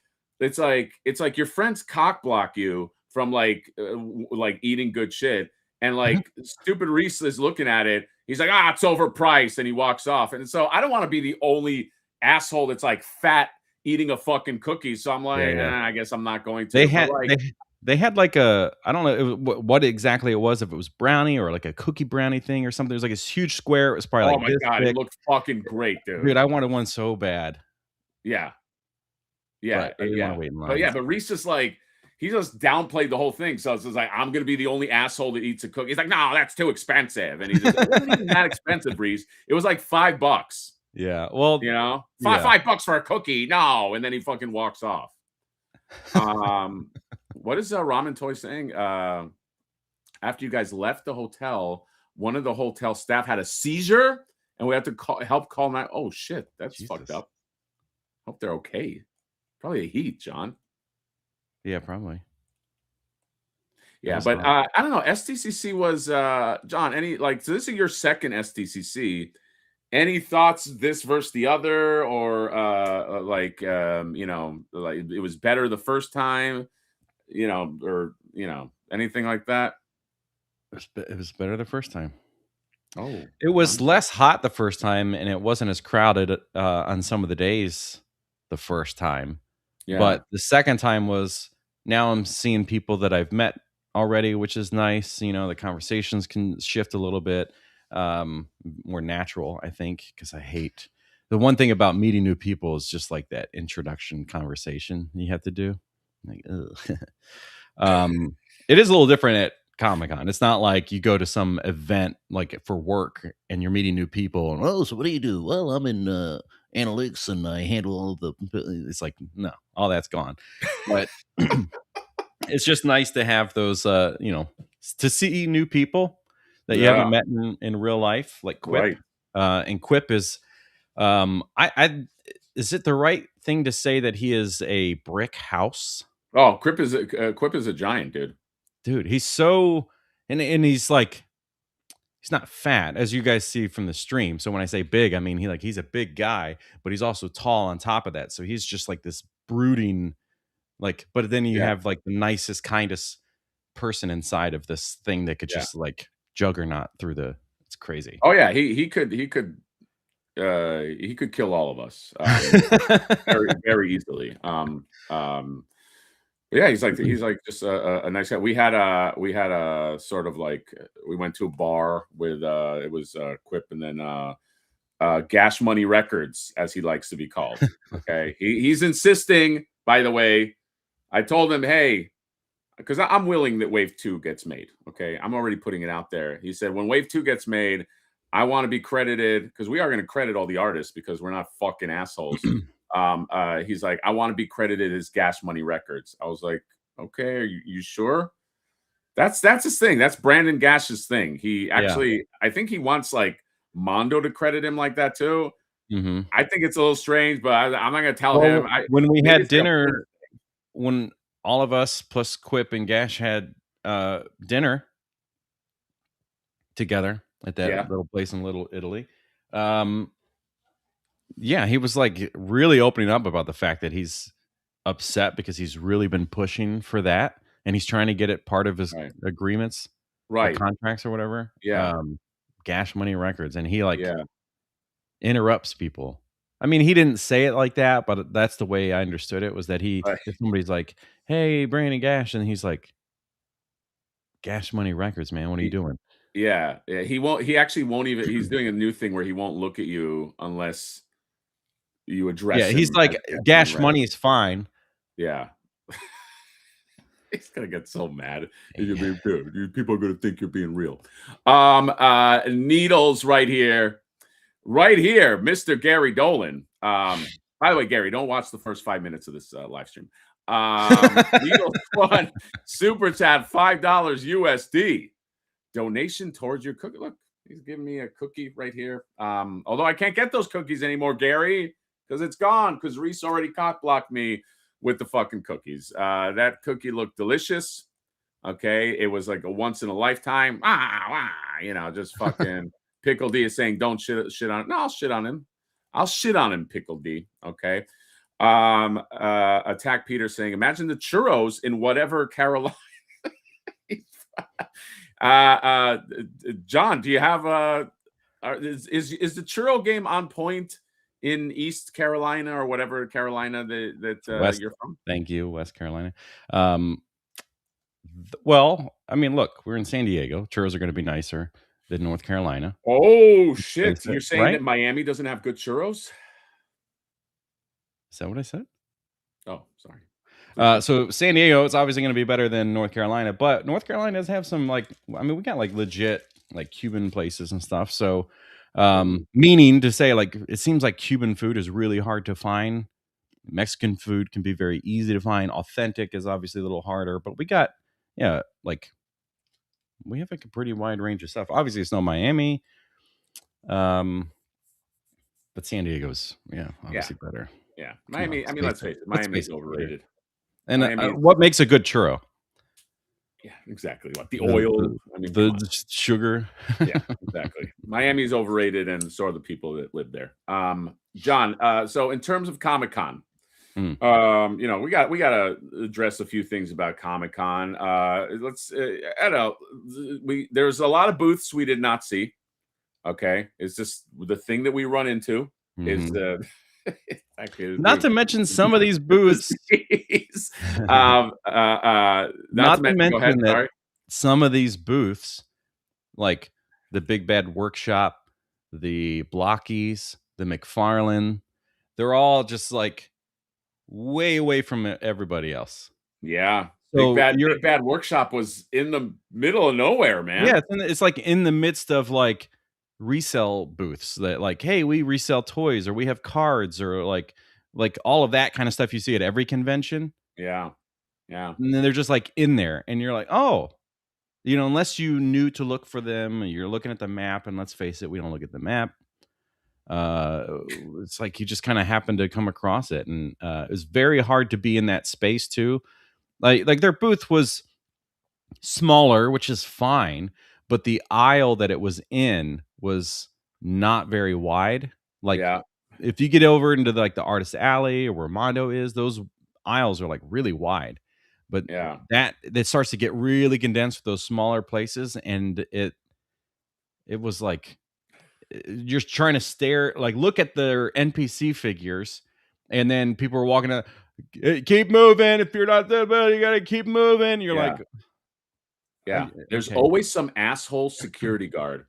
your friends cock block you from like eating good shit, and like stupid Reese is looking at it. He's like, it's overpriced, and he walks off. And so I don't want to be the only asshole that's like fat eating a fucking cookie. So I'm like, I guess I'm not going to. They had like I don't know what exactly it was, if it was brownie or like a cookie brownie thing or something. It was like this huge square. It was probably like this god, big. It looked fucking great, dude. Dude, I wanted one so bad. Yeah. But I didn't want to wait in line. But Reese is like, he just downplayed the whole thing. So it's like, I'm going to be the only asshole that eats a cookie. He's like, no, that's too expensive. And he's just like, it wasn't even that expensive, Reese. It was like $5. Yeah. Well, you know, $5 for a cookie. No. And then he fucking walks off. What is Ramen Toy saying? After you guys left the hotel, one of the hotel staff had a seizure, and we had to help call 9. Oh shit, that's fucked up. Hope they're okay. Probably a heat, John. Yeah, probably. Yeah, but I don't know. STCC was John. So this is your second STCC. Any thoughts this versus the other, or like it was better the first time, or anything like that? It was better the first time. Oh, it was less hot the first time, and it wasn't as crowded on some of the days the first time. Yeah. But the second time was, now I'm seeing people that I've met already, which is nice. The conversations can shift a little bit. More natural, I think, because I hate the one thing about meeting new people is just like that introduction conversation you have to do. Like, it is a little different at Comic-Con. It's not like you go to some event like for work and you're meeting new people and, so what do you do? Well, I'm in analytics and I handle all the. It's like, no, all that's gone. But it's just nice to have those, to see new people that you haven't met in real life, like Quip. Right. And Quip is, is it the right thing to say that he is a brick house? Oh, Quip is a giant, dude. Dude, he's so, and he's like, he's not fat, as you guys see from the stream. So when I say big, I mean he's a big guy, but he's also tall on top of that. So he's just like this brooding, like. But then you Yeah, have like the nicest, kindest person inside of this thing that could yeah. just like juggernaut through the. It's crazy. Oh yeah, he could kill all of us very very easily. But yeah, he's like just a nice guy. We had a sort of like we went to a bar with it was Quip and then Gash Money Records, as he likes to be called. Okay, he's insisting. By the way, I told him, hey, because I'm willing that Wave 2 gets made. Okay, I'm already putting it out there. He said when Wave 2 gets made, I want to be credited, because we are going to credit all the artists because we're not fucking assholes. He's like, I want to be credited as Gash Money Records. I was like, okay, are you sure? That's his thing. That's Brandon Gash's thing. He actually, I think he wants like Mondo to credit him like that too. Mm-hmm. I think it's a little strange, but I'm not going to tell him. When we had dinner, when all of us plus Quip and Gash had dinner together at that little place in Little Italy, he was like really opening up about the fact that he's upset because he's really been pushing for that, and he's trying to get it part of his agreements, or contracts or whatever. Gash Money Records, and he interrupts people. I mean, he didn't say it like that, but that's the way I understood it, was that if somebody's like, hey, Brandon Gash, and he's like, Gash Money Records, man, what are you doing? Yeah, he actually won't even, he's doing a new thing where he won't look at you unless you address him. He's like, Gash Money is fine. Yeah. He's gonna get so mad. People are gonna think you're being real. Needles right here, Mr. Gary Dolan. By the way, Gary, don't watch the first 5 minutes of this live stream. Needles won super chat, $5 USD donation towards your cookie. Look, he's giving me a cookie right here. Although I can't get those cookies anymore, Gary, because it's gone, because Reese already cock blocked me with the fucking cookies. That cookie looked delicious. Okay, it was like a once in a lifetime. Just fucking. Pickle D is saying don't shit on it. No, I'll shit on him. I'll shit on him, Pickle D. Okay. Attack Peter saying, imagine the churros in whatever Carolina. John, do you have is the churro game on point in East Carolina or whatever Carolina that you're from? Thank you, West Carolina. Well, I mean, look, we're in San Diego. Churros are going to be nicer than North Carolina. Oh shit! You're saying that Miami doesn't have good churros? Is that what I said? Oh, sorry. So San Diego is obviously going to be better than North Carolina, but North Carolina does have some, like, I mean, we got like legit like Cuban places and stuff. So, meaning to say, like, it seems like Cuban food is really hard to find. Mexican food can be very easy to find. Authentic is obviously a little harder, but we got, we have like a pretty wide range of stuff. Obviously, it's not Miami, but San Diego's, obviously better. Yeah, Miami. I mean, let's face it, Miami's overrated. And what makes a good churro? Yeah, exactly. What the oil, the sugar. Yeah, exactly. Miami's overrated, and so are the people that live there. John. So in terms of Comic-Con, we got to address a few things about Comic-Con. There's a lot of booths we did not see. Okay, it's just the thing that we run into is the. Not to mention some of these booths. Not to mention that some of these booths, like the Big Bad Workshop, the Blockies, the McFarlane, they're all just like way away from everybody else. Yeah. So Big Bad Workshop was in the middle of nowhere, man. Yeah, it's like in the midst of like resell booths that like, hey, we resell toys, or we have cards, or like all of that kind of stuff you see at every convention. Yeah. And then they're just like in there, and you're like, oh, unless you knew to look for them, you're looking at the map, and let's face it, we don't look at the map. It's like you just kind of happen to come across it, and it was very hard to be in that space too. Like their booth was smaller, which is fine, but the aisle that it was in was not very wide. Like if you get over into like the Artist Alley or where Mondo is, those aisles are like really wide. But that starts to get really condensed with those smaller places, and it was like you're trying to stare, like look at their NPC figures, and then people are walking up, keep moving. If you're not there, you gotta keep moving. You're like, there's always some asshole security guard.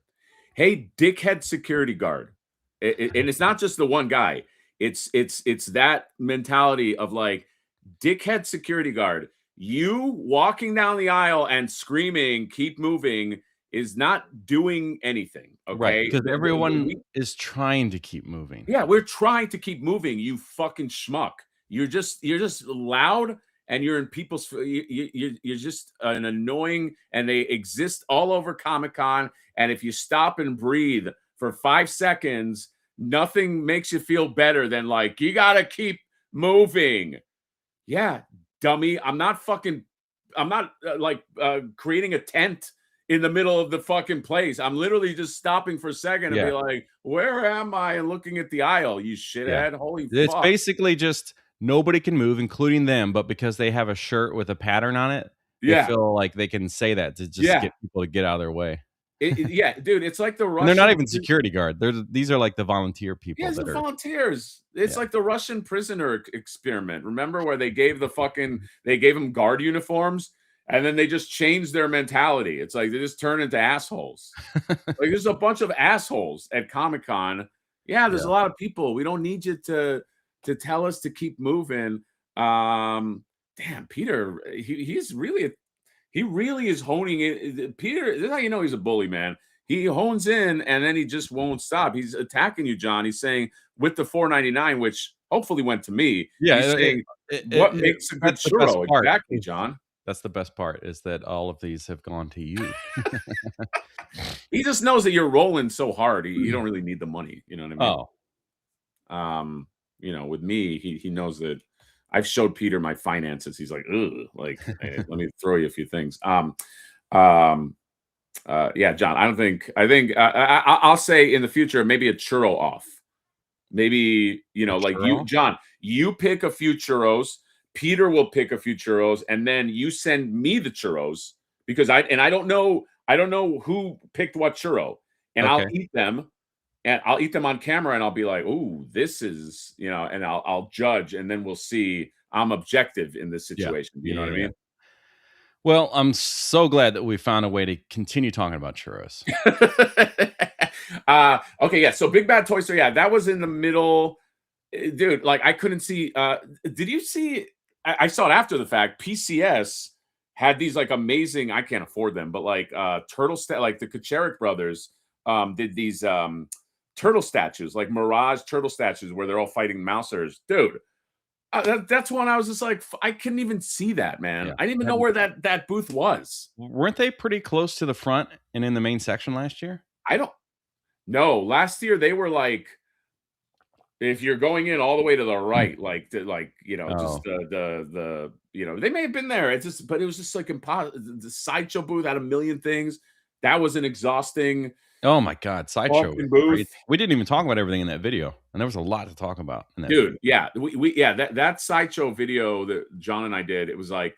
Hey, dickhead security guard. And it's not just the one guy. It's that mentality of like, dickhead security guard. You walking down the aisle and screaming, keep moving, is not doing anything. Okay. Right. Because everyone is trying to keep moving. Yeah, we're trying to keep moving, you fucking schmuck. You're just loud, and you're in people's you're just an annoying, and they exist all over Comic-Con. And if you stop and breathe for 5 seconds, nothing makes you feel better than like, you gotta keep moving. Yeah, dummy. I'm not creating a tent in the middle of the fucking place. I'm literally just stopping for a second and be like, where am I? And looking at the aisle, you shithead. Holy fuck. It's basically just nobody can move, including them, but because they have a shirt with a pattern on it, they feel like they can say that to just get people to get out of their way. Dude, it's like the Russian. And they're not even security guard. These are like the volunteer people. Yeah, the volunteers. It's like the Russian prisoner experiment. Remember where they gave them guard uniforms, and then they just changed their mentality. It's like they just turn into assholes. Like there's a bunch of assholes at Comic-Con. Yeah, there's a lot of people. We don't need you to tell us to keep moving. Damn, Peter, he really is honing it. Peter, this is how you know he's a bully, man. He hones in, and then he just won't stop. He's attacking you, John. He's saying with the $4.99, which hopefully went to me. Yeah, he's saying what makes a good churro. Exactly, John. That's the best part, is that all of these have gone to you. He just knows that you're rolling so hard. You don't really need the money. You know what I mean? You know, with me, he knows that I've showed Peter my finances. He's like, ugh, like, hey, let me throw you a few things. Yeah, John, I think I'll say in the future, maybe a churro off. Maybe, you know, like you, John, you pick a few churros, Peter will pick a few churros, and then you send me the churros, because I don't know who picked what churro, and I'll eat them. And I'll eat them on camera, and I'll be like, "Ooh, this is," you know, and I'll judge, and then we'll see. I'm objective in this situation. You know what I mean? Well, I'm so glad that we found a way to continue talking about churros. Okay, yeah. So Big Bad Toy Store, yeah, that was in the middle, dude. Like I couldn't see. Did you see? I saw it after the fact. PCS had these like amazing. I can't afford them, but like like the Kacharik brothers did these turtle statues, like Mirage turtle statues, where they're all fighting mousers, dude. That's one I was just like, I couldn't even see that, man. I didn't even know where that booth was. Weren't they pretty close to the front and in the main section last year? I don't know. Last year they were like, if you're going in all the way to the right, like you know, just the you know, they may have been there. It's just, but it was just like impossible. The sideshow booth had a million things. That was an exhausting. Oh my God, sideshow! We didn't even talk about everything in that video, and there was a lot to talk about in that dude. Video. Yeah, that sideshow video that John and I did, it was like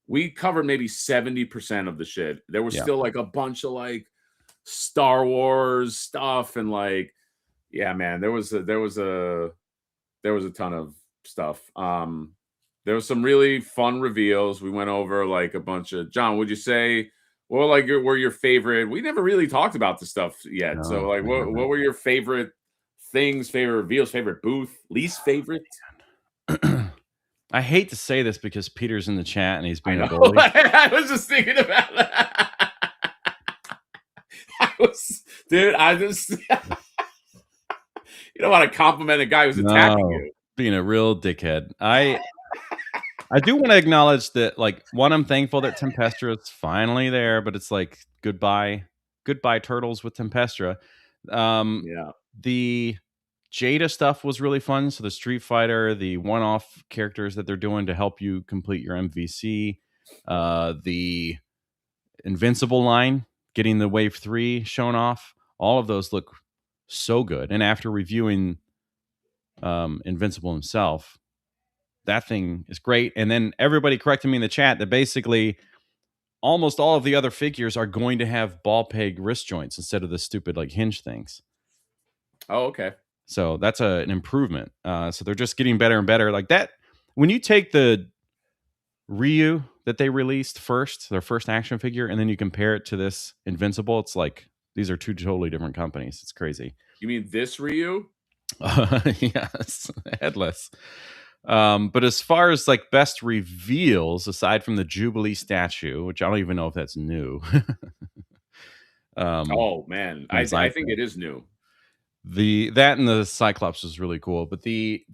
we covered maybe 70% of the shit. There was still like a bunch of like Star Wars stuff, and like, yeah, man, there was a ton of stuff. There was some really fun reveals. We went over like a bunch of. John, would you say? Well, like, were your favorite? We never really talked about the stuff yet. No, so, like, what were your favorite things? Favorite reveals? Favorite booth? Least favorite? I hate to say this because Peter's in the chat and he's being a bully. I was just thinking about that. You don't want to compliment a guy who's attacking you. Being a real dickhead. I do want to acknowledge that, like, one, I'm thankful that Tempestra is finally there, but it's like goodbye Turtles with Tempestra. The Jada stuff was really fun. So the Street Fighter, the one-off characters that they're doing to help you complete your MVC, the Invincible line getting the Wave 3 shown off, all of those look so good. And after reviewing Invincible himself, that thing is great. And then everybody corrected me in the chat that basically almost all of the other figures are going to have ball peg wrist joints instead of the stupid like hinge things. Oh, okay. So that's an improvement. So they're just getting better and better. Like that, when you take the Ryu that they released first, their first action figure, and then you compare it to this Invincible, it's like these are two totally different companies. It's crazy. You mean this Ryu? Yes, headless. But as far as like best reveals, aside from the Jubilee statue, which I don't even know if that's new. Oh man, I think it is new. That and the Cyclops was really cool, but the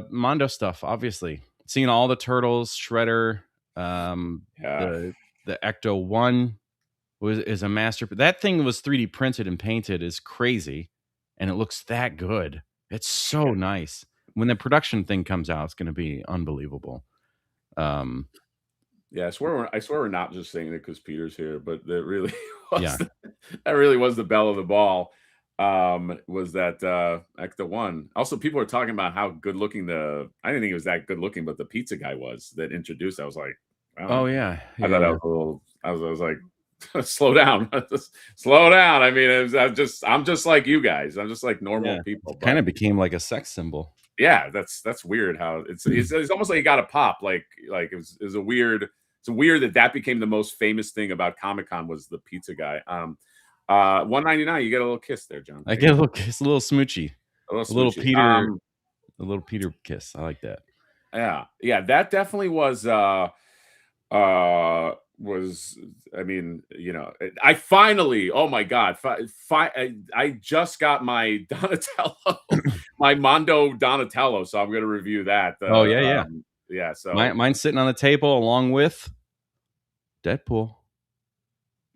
Mondo stuff, obviously, seeing all the turtles, Shredder, the Ecto 1 is a master. That thing was 3D printed and painted is crazy, and it looks that good. It's so nice. When the production thing comes out, it's going to be unbelievable. Yeah, I swear we're not just saying it because Peter's here, but that really was that really was the belle of the ball. Was that Ecto 1. Also, people are talking about how good looking I didn't think it was that good looking, but the pizza guy was that introduced. I was like, oh yeah. I thought that was a little. I was like, slow down, slow down. I mean, I'm just like you guys. I'm just like normal people. Kind of became like a sex symbol. Yeah, that's weird. How it's almost like you got to pop. Like it was a weird. It's weird that became the most famous thing about Comic-Con was the pizza guy. $1.99. You get a little kiss there, John. I get a little kiss, a little smoochy, a little Peter, a little Peter kiss. I like that. Yeah. That definitely was. I mean, you know, I finally. Oh my God! I just got my Donatello, my Mondo Donatello. So I'm going to review that. Yeah. So mine's sitting on the table along with Deadpool.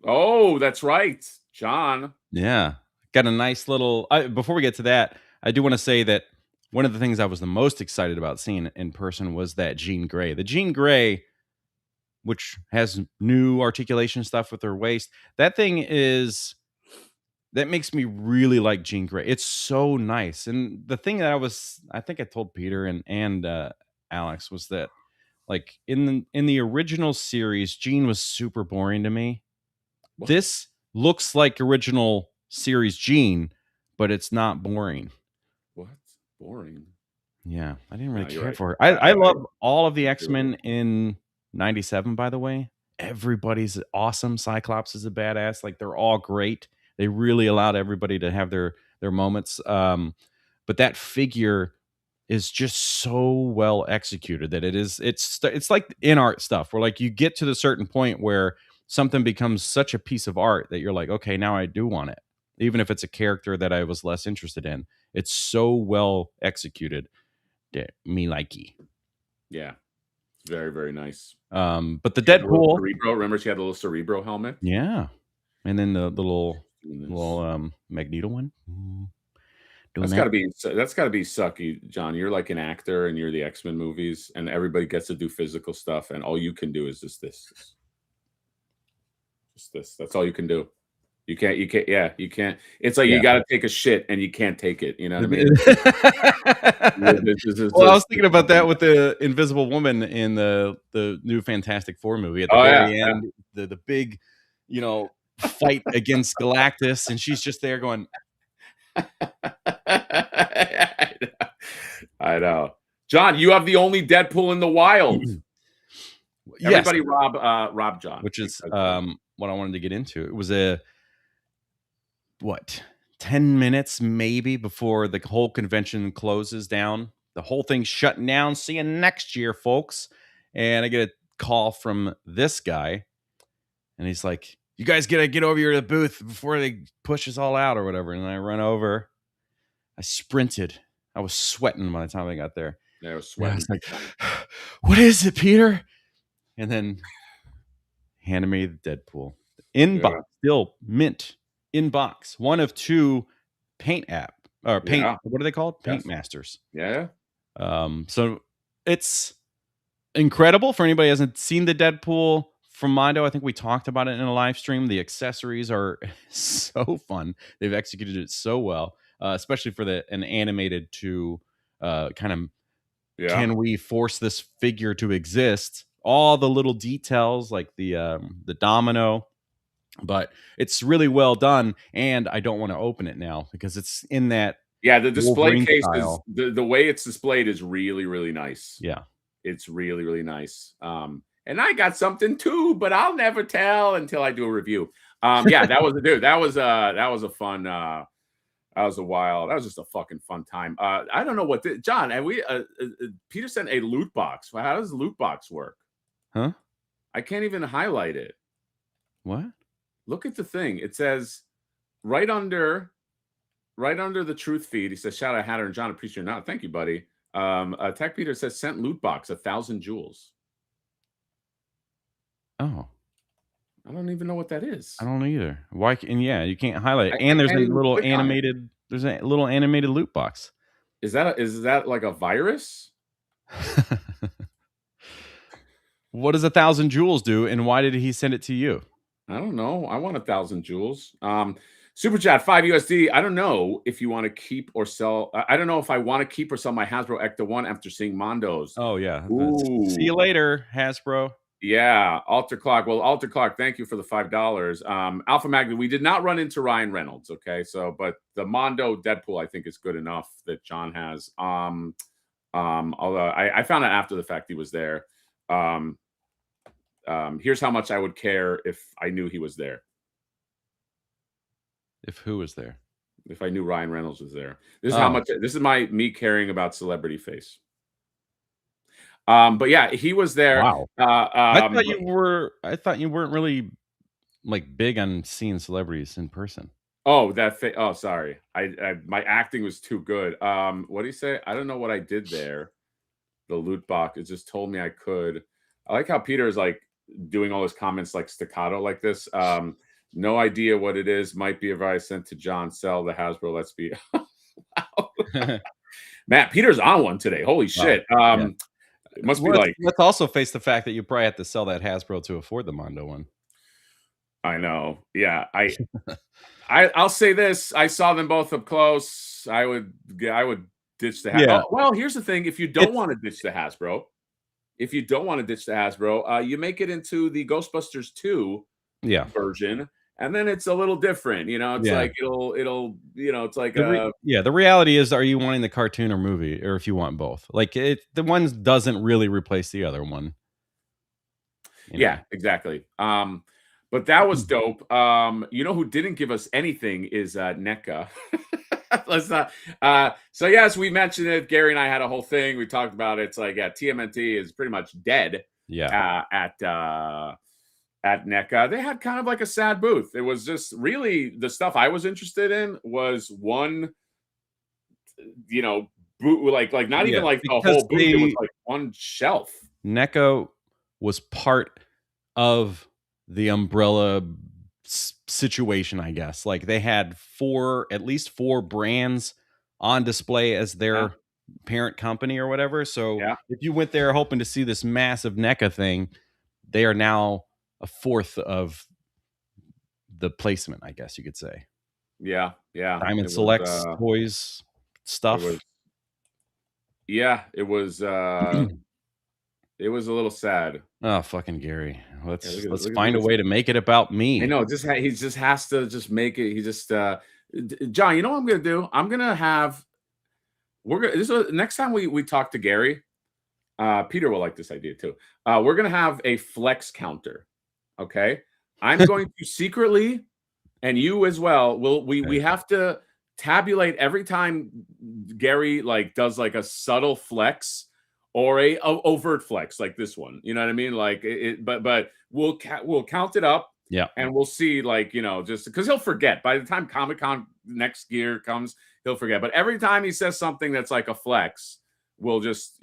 Oh, that's right, John. Yeah, got a nice little. Before we get to that, I do want to say that one of the things I was the most excited about seeing in person was that Jean Grey. The Jean Grey, which has new articulation stuff with her waist. That makes me really like Jean Grey. It's so nice. And the thing that I think I told Peter and Alex was that like in the original series, Jean was super boring to me. What? This looks like original series Jean, but it's not boring. What? Boring? Yeah, I didn't really care for her. I love all of the X-Men in 97, by the way. Everybody's awesome. Cyclops is a badass. Like they're all great. They really allowed everybody to have their moments. But that figure is just so well executed that it's like in art stuff where like you get to the certain point where something becomes such a piece of art that you're like, okay, now I do want it. Even if it's a character that I was less interested in. It's so well executed. Me likey. Yeah. Very, very nice. But the Deadpool Cerebro, remember she had a little Cerebro helmet? Yeah. And then the little Magneto one. That's gotta be sucky, John. You're like an actor and you're the X-Men movies, and everybody gets to do physical stuff, and all you can do is just this. Just this. That's all you can do. You can't. It's like you got to take a shit and you can't take it. You know what I mean? Well, I was thinking about that with the Invisible Woman in the new Fantastic Four movie. At the very end, the big, fight against Galactus, and she's just there going. I know, John. You have the only Deadpool in the wild. Yes. Everybody, rob John, which is what I wanted to get into. It was 10 minutes maybe before the whole convention closes down. The whole thing's shutting down. See you next year, folks. And I get a call from this guy, and he's like, "You guys gotta get over here to the booth before they push us all out or whatever." And I run over. I sprinted. I was sweating by the time I got there. Yeah, I was sweating. I was like, "What is it, Peter?" And then handed me the Deadpool in box, still mint in box. One of two paint app or paint. Yeah. What are they called? Paint Masters. Yeah. So it's incredible for anybody who hasn't seen the Deadpool from Mondo. I think we talked about it in a live stream. The accessories are so fun. They've executed it so well, especially for an animated to kind of can we force this figure to exist? All the little details like the domino, but it's really well done. And I don't want to open it now because it's in that the display Wolverine case style. is the way it's displayed is really, really nice. Yeah. It's really, really nice. And I got something too, but I'll never tell until I do a review. That was that was a fun that was just a fucking fun time. I don't know what John, and Peter sent a loot box. How does the loot box work? Huh? I can't even highlight it. What? Look at the thing. It says right under the truth feed. He says, shout out Hatter and John, appreciate it. Not thank you, buddy. Tech Peter says sent loot box 1,000 jewels. Oh, I don't even know what that is. I don't either. Why? And you can't highlight it. And there's a little animated. There's a little animated loot box. Is that like a virus? What does 1,000 jewels do, and why did he send it to you? I don't know. I want 1,000 jewels. Super chat 5 USD. I don't know if you want to keep or sell. I don't know if I want to keep or sell my Hasbro Ecto 1 after seeing Mondo's. Oh yeah. See you later, Hasbro. Yeah, Alter Clock. Well, Alter Clock, thank you for the $5. Alpha Magnet, we did not run into Ryan Reynolds, okay? So, but the Mondo Deadpool, I think, is good enough that John has. Although I found out after the fact he was there. Here's how much I would care if I knew he was there. If who was there? If I knew Ryan Reynolds was there. This is how much. This is me caring about celebrity face. But yeah, he was there. Wow. I thought you weren't really like big on seeing celebrities in person. Oh, oh, sorry. My acting was too good. What do you say? I don't know what I did there. The loot box. It just told me I could. I like how Peter is like doing all his comments like staccato like this. No idea what it is. Might be advice sent to John. Sell the Hasbro. Let's be. Matt, Peter's on one today. Holy shit. It must be like. Let's also face the fact that you probably have to sell that Hasbro to afford the Mondo one. I know. Yeah. I'll say this. I saw them both up close. I would ditch the Hasbro. Yeah. Oh, well, here's the thing. If you don't want to ditch the Hasbro, you make it into the Ghostbusters 2 version. And then it's a little different, it's like it'll it's like the reality is, are you wanting the cartoon or movie, or if you want both? Like the one doesn't really replace the other one. Yeah, exactly. But that was dope. Who didn't give us anything is NECA. Let's not. So yes, we mentioned it. Gary and I had a whole thing. We talked about it. It's like TMNT is pretty much dead. Yeah. At NECA, they had kind of like a sad booth. It was just really the stuff I was interested in was one, booth, like not even like the whole booth. It was like one shelf. NECA was part of the umbrella situation, I guess. Like they had at least four brands on display as their parent company or whatever. So if you went there hoping to see this massive NECA thing, they are now a fourth of the placement, I guess you could say. Yeah. Diamond Selects toys stuff. It was it was a little sad. Oh, fucking Gary. Let's find a way to make it about me. I know. He just has to just make it. He just John, you know what I'm gonna do? I'm gonna have next time we talk to Gary, Peter will like this idea too. We're gonna have a flex counter. Okay. I'm going to secretly, and you as well, we have to tabulate every time Gary like does like a subtle flex or a overt flex like this one. You know what I mean? Like but we'll count it up. Yeah. And we'll see, like, just because he'll forget by the time Comic-Con next year comes, he'll forget. But every time he says something that's like a flex, we'll just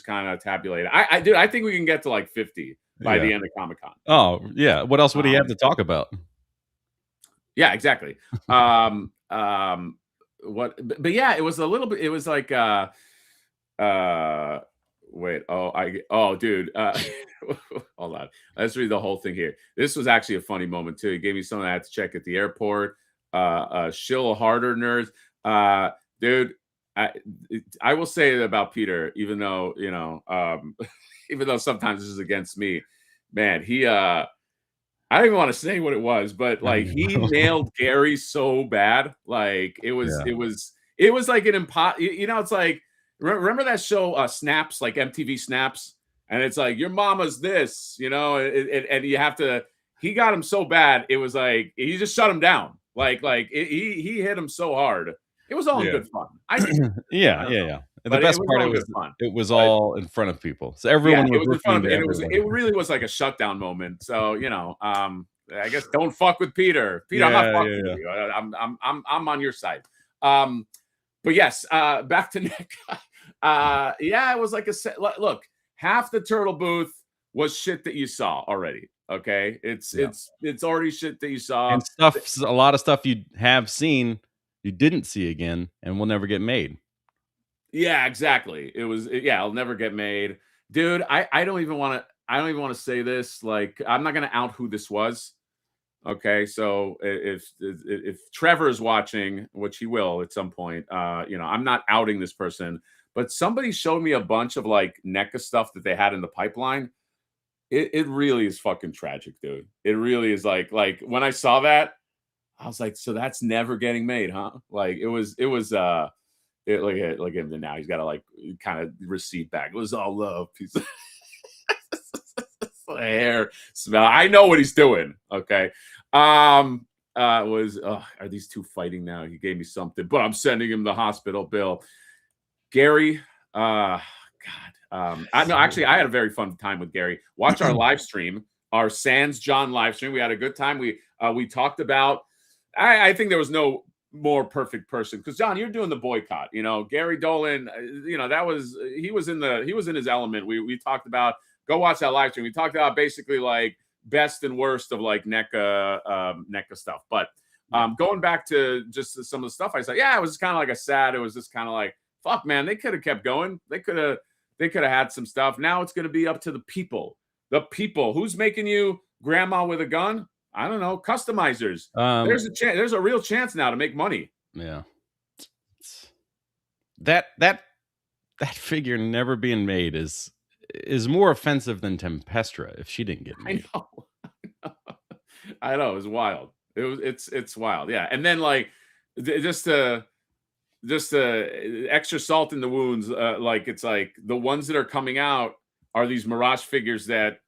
kind of tabulate it. I think we can get to like 50 by the end of Comic-Con. Oh, yeah. What else would he have to talk about? Yeah, exactly. But yeah, it was a little bit, it was like Wait. Oh, dude. Hold on. Let's read the whole thing here. This was actually a funny moment too. He gave me something I had to check at the airport. Shill harder, nerds. Dude. I will say it about Peter, even though even though sometimes this is against me, man. I don't even want to say what it was, but like he nailed Gary so bad. Like it was like an it's like, remember that show Snaps, like MTV Snaps, and it's like your mama's this, and you have to. He got him so bad, it was like he just shut him down. He hit him so hard. It was all in good fun. I think. Yeah. And the best part it was all in front of people, so everyone was in front of it really was like a shutdown moment. So I guess don't fuck with Peter. Peter, I'm not fucking with you. I'm on your side. But yes, back to Nick. It was like look. Half the turtle booth was shit that you saw already. Okay, it's already shit that you saw, and a lot of stuff you have seen. You didn't see again and will never get made. Yeah, exactly. It'll never get made. Dude, I don't even want to say this. Like, I'm not going to out who this was. Okay, so if Trevor is watching, which he will at some point, I'm not outing this person, but somebody showed me a bunch of like NECA stuff that they had in the pipeline. It really is fucking tragic, dude. It really is like when I saw that, I was like, so that's never getting made, huh? Like look at him now. He's got to like kind of recede back. It was all love. Piece of hair smell. I know what he's doing. Okay. Are these two fighting now? He gave me something, but I'm sending him the hospital bill. Gary, God. Actually, I had a very fun time with Gary. Watch our live stream, our Sans John live stream. We had a good time. We talked about. I think there was no more perfect person because John, you're doing the boycott. Gary Dolan. He was in his element. We talked about. Go watch that live stream. We talked about basically like best and worst of like NECA stuff. But going back to just some of the stuff I said, it was kind of like it was just kind of like, fuck, man, they could have kept going. They could have had some stuff. Now it's going to be up to the people. The people. Who's making you grandma with a gun? I don't know. Customizers. There's a chance. There's a real chance now to make money. Yeah. That figure never being made is more offensive than Tempestra if she didn't get made. I know. It's wild. It's wild. Yeah. And then like just extra salt in the wounds. Like it's like the ones that are coming out are these Mirage figures that,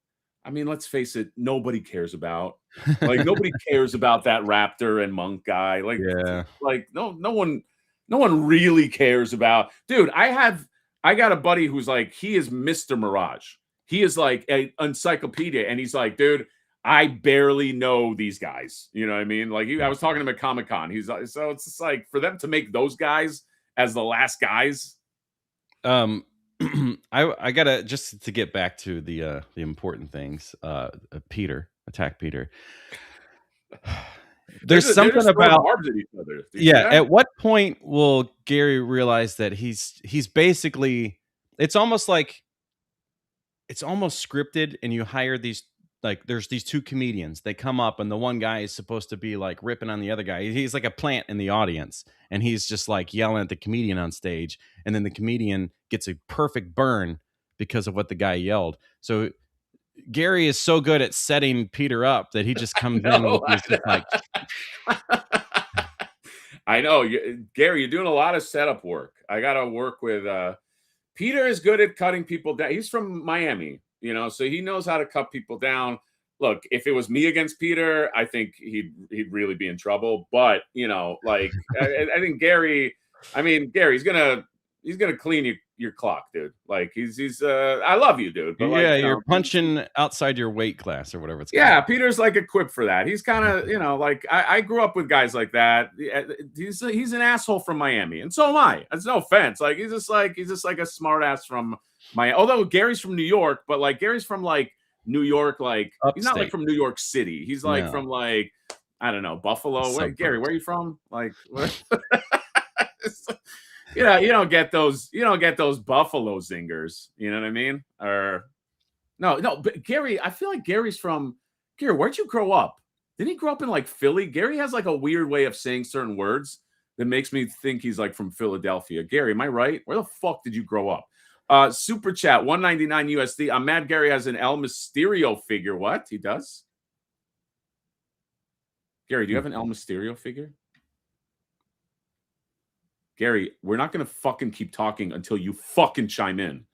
I mean, let's face it, nobody cares about. Like nobody cares about that Raptor and Monk guy. Like, like no one really cares about. Dude, I got a buddy who's like, he is Mr. Mirage. He is like an encyclopedia, and he's like, dude, I barely know these guys. You know what I mean? Like I was talking to him at Comic-Con. He's like, so it's just like for them to make those guys as the last guys. I gotta just to get back to the important things. Peter, Attack Peter. There's something about at each other. At what point will Gary realize that he's basically? It's almost scripted, and you hire these. Like there's these two comedians. They come up, and the one guy is supposed to be like ripping on the other guy. He's like a plant in the audience, and he's just like yelling at the comedian on stage. And then the comedian gets a perfect burn because of what the guy yelled. So Gary is so good at setting Peter up that he just comes in with this like. I know, Gary. You're doing a lot of setup work. I gotta work with. Peter is good at cutting people down. He's from Miami. So he knows how to cut people down. Look, if it was me against Peter, I think he'd really be in trouble. But I think Gary. I mean, Gary's gonna clean your clock, dude. Like he's. I love you, dude. But you're punching outside your weight class or whatever it's called. Yeah, Peter's like equipped for that. He's kind of like I grew up with guys like that. He's an asshole from Miami, and so am I. That's no offense. Like he's just like a smart ass from Miami. Although Gary's from New York, but like Gary's from like New York, like upstate. He's not like from New York City. He's like from like I don't know, Buffalo. Gary, where are you from? Like what? You don't get those buffalo zingers. You know what I mean? Or no. But Gary, I feel like Gary's from Gary. Where'd you grow up? Didn't he grow up in like Philly? Gary has like a weird way of saying certain words that makes me think he's like from Philadelphia. Gary, am I right? Where the fuck did you grow up? Super chat, 199 USD. I'm mad Gary has an El Mysterio figure. What? He does? Gary, do you have an El Mysterio figure? Gary, we're not going to fucking keep talking until you fucking chime in.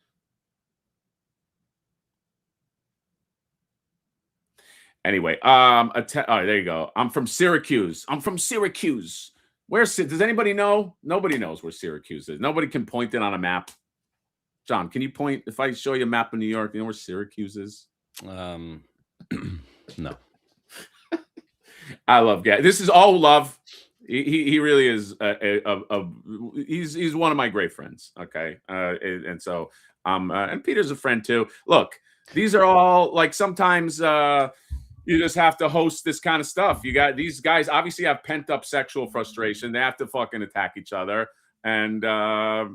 Anyway, all right, there you go. I'm from Syracuse. Does anybody know? Nobody knows where Syracuse is. Nobody can point it on a map. John, can you point? If I show you a map of New York, you know where Syracuse is? No. I love Gary. This is all love. He really is he's one of my great friends. Okay, and so and Peter's a friend too. Look, these are all like sometimes you just have to host this kind of stuff. You got these guys obviously have pent up sexual frustration. They have to fucking attack each other, and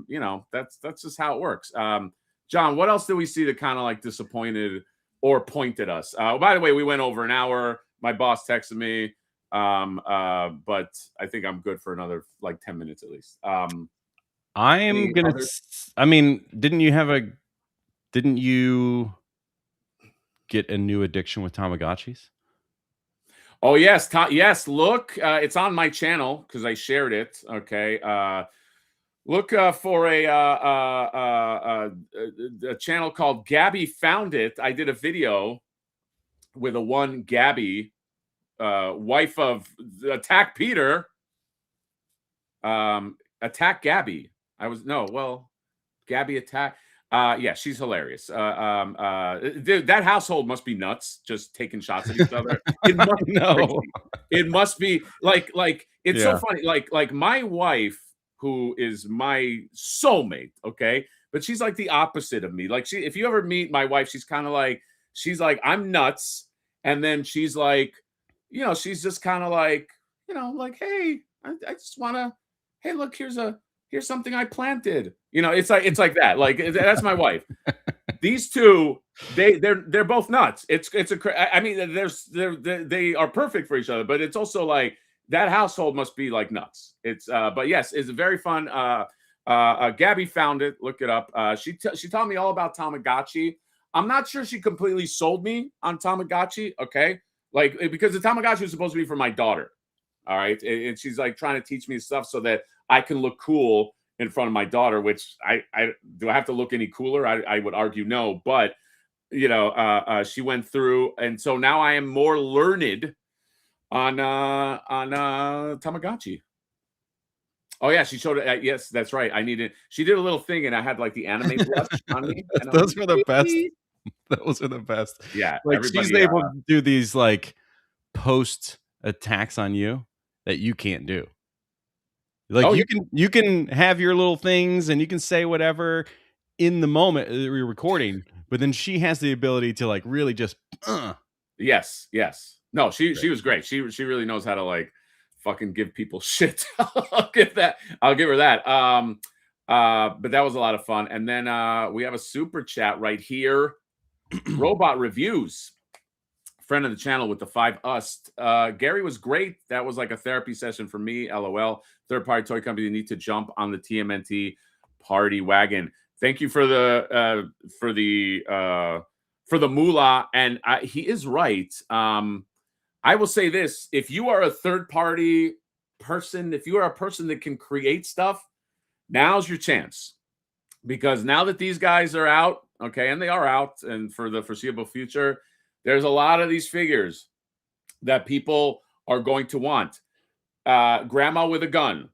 you know that's just how it works. John, what else did we see that kind of like disappointed or pointed us? By the way, we went over an hour. My boss texted me. But I think I'm good for another like 10 minutes at least. I am gonna. I mean, didn't you get a new addiction with Tamagotchis? Oh yes, yes. Look, it's on my channel because I shared it. Okay. Look for a channel called Gabby Found It. I did a video with a one Gabby. Wife of Attack Peter, Attack Gabby. Gabby Attack. Yeah, she's hilarious. Dude, that household must be nuts, just taking shots at each other. It must be like it's so funny. Like my wife, who is my soulmate, okay, but she's like the opposite of me. Like if you ever meet my wife, she's kind of like I'm nuts, and then she's like. You know, she's just kind of like, you know, like, hey, I just want to, hey, look, here's something I planted. You know, it's like that. Like that's my wife. These two, they're both nuts. I mean, they are perfect for each other, but it's also like that household must be like nuts. But yes, it's very fun. Gabby Found It. Look it up. She taught me all about Tamagotchi. I'm not sure she completely sold me on Tamagotchi. Okay. Like, because the Tamagotchi was supposed to be for my daughter, all right? And she's, like, trying to teach me stuff so that I can look cool in front of my daughter, which do I have to look any cooler? I would argue no. But, you know, she went through. And so now I am more learned on Tamagotchi. Oh, yeah, she showed it. Yes, that's right. She did a little thing, and I had, like, the anime blush on me. Those were the best. Those are the best. Yeah. Like she's able to do these like post attacks on you that you can't do. Like you can have your little things and you can say whatever in the moment that you're recording, but then she has the ability to like really just Yes. No, she was great. She really knows how to like fucking give people shit. I'll give her that. But that was a lot of fun. And then we have a super chat right here. Robot Reviews, friend of the channel with the 5 us. Gary was great. That was like a therapy session for me. LOL. Third-party toy company need to jump on the TMNT party wagon. Thank you for the moolah. And he is right. I will say this: if you are a third-party person, if you are a person that can create stuff, now's your chance. Because now that these guys are out, okay, and they are out, and for the foreseeable future, there's a lot of these figures that people are going to want. Grandma with a gun,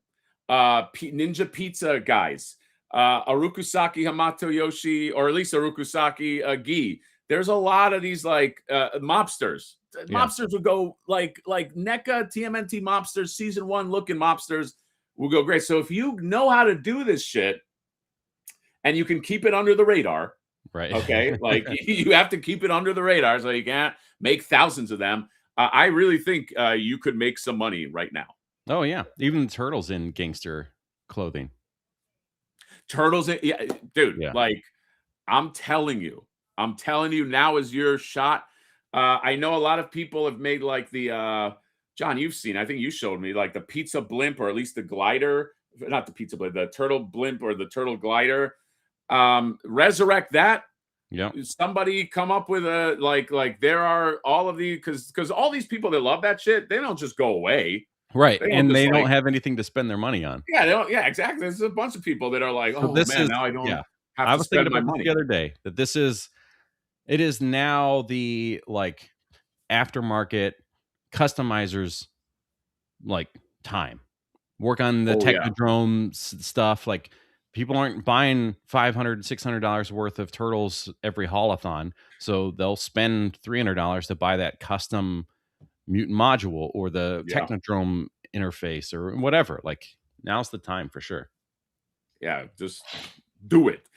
Ninja Pizza guys, Arukusaki Hamato Yoshi, or at least Arukusaki Gi. There's a lot of these like mobsters. Yeah. Mobsters would go like NECA TMNT mobsters, season 1 looking mobsters will go great. So if you know how to do this shit, and you can keep it under the radar, right? Okay, like you have to keep it under the radar, so you can't make thousands of them. I really think you could make some money right now. Oh yeah, even the turtles in gangster clothing. Turtles, yeah, dude. Yeah. Like, I'm telling you, now is your shot. I know a lot of people have made like the John, you've seen, I think you showed me like the pizza blimp, or at least the glider, not the pizza blimp, the turtle blimp or the turtle glider. Resurrect that. Yeah. Somebody come up with a like there are all of these, because all these people that love that shit, they don't just go away. Right. They don't And just they like, don't have anything to spend their money on. yeah, they don't, yeah, exactly. There's a bunch of people that are like, So oh this man, is, now I don't yeah. have I to was thinking spend my about this money. the other day, that it is now the like aftermarket customizers like time. Work on the Oh, yeah. Technodrome stuff. Like, people aren't buying $500, $600 worth of turtles every haulathon, so they'll spend $300 to buy that custom mutant module or the Yeah. Technodrome interface or whatever. Like, now's the time for sure. Yeah, just do it.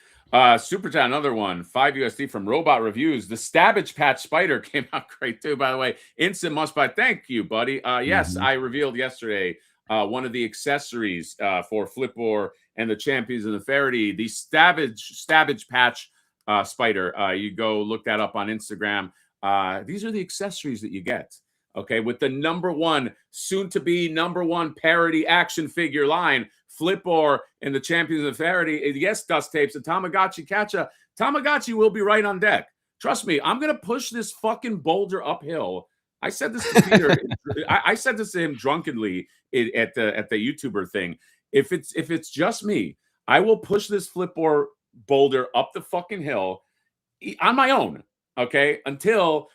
Super chat, another one, 5 USD from Robot Reviews. The Stabbage Patch Spider came out great too, by the way. Instant must buy. Thank you, buddy. Yes, I revealed yesterday one of the accessories for Flipboard and the Champions of the Faraday, the Stabbage Patch Spider. You go look that up on Instagram. These are the accessories that you get. Okay, with the soon to be number one parody action figure line, Flipboard and the Champions of Faraday. Yes, Dust Tapes and Tamagotchi Catcha. Tamagotchi will be right on deck. Trust me, I'm gonna push this fucking boulder uphill. I said this to Peter. I said this to him drunkenly at the YouTuber thing. If it's just me, I will push this Flipboard boulder up the fucking hill on my own. Okay, until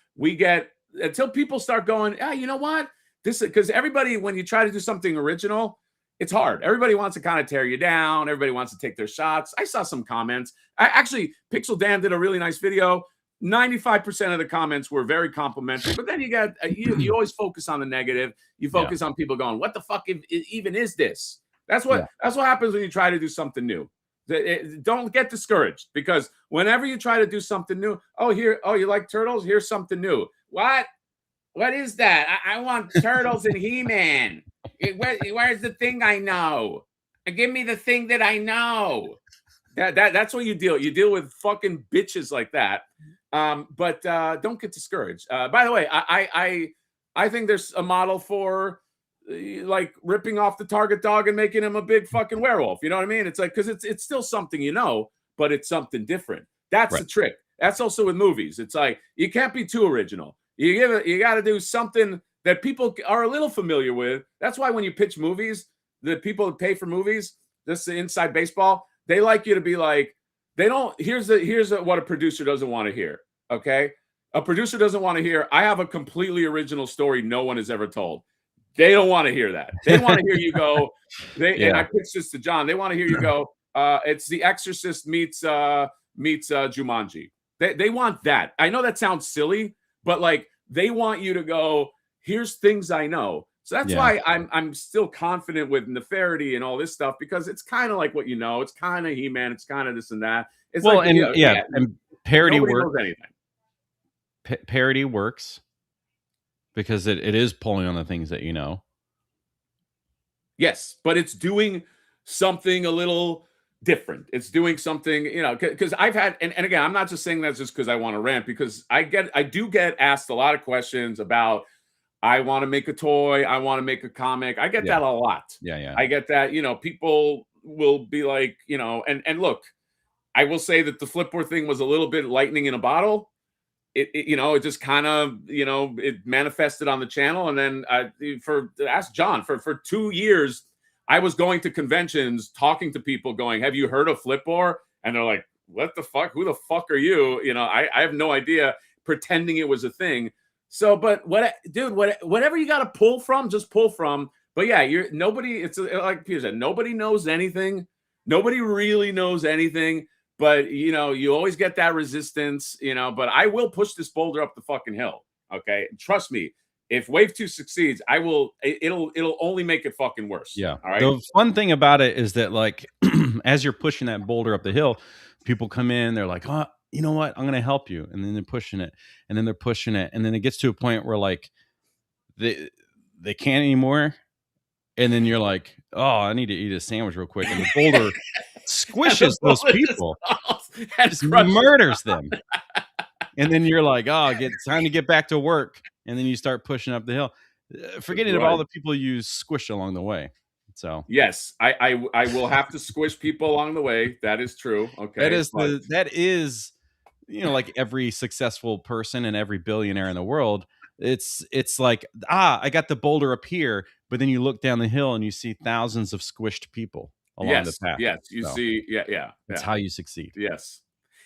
people start going, yeah, you know what? This, because everybody, when you try to do something original, it's hard. Everybody wants to kind of tear you down. Everybody wants to take their shots. I saw some comments. Actually, Pixel Dan did a really nice video. 95% of the comments were very complimentary, but then you got you always focus on the negative. You focus on people going, "What the fuck even is this?" That's what happens when you try to do something new. Don't get discouraged, because whenever you try to do something new, you like turtles? Here's something new. What is that? I want turtles and He-Man. Where's the thing I know? Give me the thing that I know. That's what you deal. You deal with fucking bitches like that. But don't get discouraged. By the way, I think there's a model for like ripping off the target dog and making him a big fucking werewolf. You know what I mean? It's like, because it's still something, but it's something different. That's the trick. That's also with movies. It's like, you can't be too original. You got to do something that people are a little familiar with. That's why when you pitch movies, the people that pay for movies, this is inside baseball, they like you to be like, here's what a producer doesn't want to hear. Okay. A producer doesn't want to hear, I have a completely original story no one has ever told. They don't want to hear that. They want to hear you go, and I pitched this to John. They want to hear you go, it's The Exorcist meets Jumanji. They want that. I know that sounds silly, but like, they want you to go, here's things I know. So that's why I'm still confident with Nefertiti and all this stuff, because it's kind of like what it's kind of He-Man, it's kind of this and that. It's and parody works. Parody works because it is pulling on the things that you know. Yes, but it's doing something a little different. It's doing something, because I've had, and again, I'm not just saying that just because I want to rant, because I do get asked a lot of questions about, I want to make a toy, I want to make a comic. I get that a lot. Yeah. I get that, people will be like, and look, I will say that the Flipboard thing was a little bit lightning in a bottle. It just kind of, it manifested on the channel. And then ask John, for 2 years, I was going to conventions, talking to people going, have you heard of Flipboard? And they're like, what the fuck? Who the fuck are you? I have no idea, pretending it was a thing. So, but whatever you got to pull from, just pull from. But yeah, it's like Peter said, nobody knows anything. Nobody really knows anything. But, you always get that resistance, but I will push this boulder up the fucking hill. Okay. Trust me. If Wave 2 succeeds, it'll only make it fucking worse. Yeah. All right. The fun thing about it is that, like, as you're pushing that boulder up the hill, people come in, they're like, oh, you know what? I'm going to help you. And then they're pushing it, and then they're pushing it. And then it gets to a point where, like, they can't anymore. and then you're like, oh, I need to eat a sandwich real quick, and the boulder squishes those people, just murders them, and then you're like, oh, it's time to get back to work, and then you start pushing up the hill, forgetting about all the people you squish along the way. So yes, I will have to squish people along the way. That is true. Okay, that is like every successful person and every billionaire in the world. It's like, I got the boulder up here, but then you look down the hill and you see thousands of squished people along the path. Yes, you see, that's how you succeed. Yes.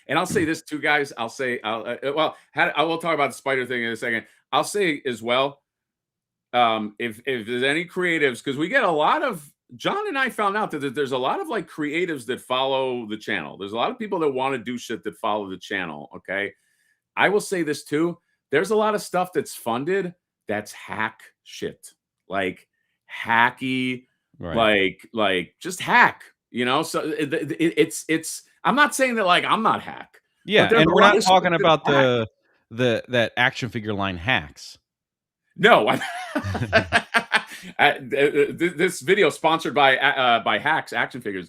And I'll say this too, guys. I will talk about the spider thing in a second. I'll say as well, if there's any creatives, because we get a lot of, John and I found out that there's a lot of like creatives that follow the channel. There's a lot of people that want to do shit that follow the channel. Okay. I will say this too. There's a lot of stuff that's funded that's hack shit, like hacky, right. like just hack, so it's I'm not saying that like I'm not hack. Yeah, and we're not talking about that action figure line hacks. No, this video sponsored by Hacks Action Figures.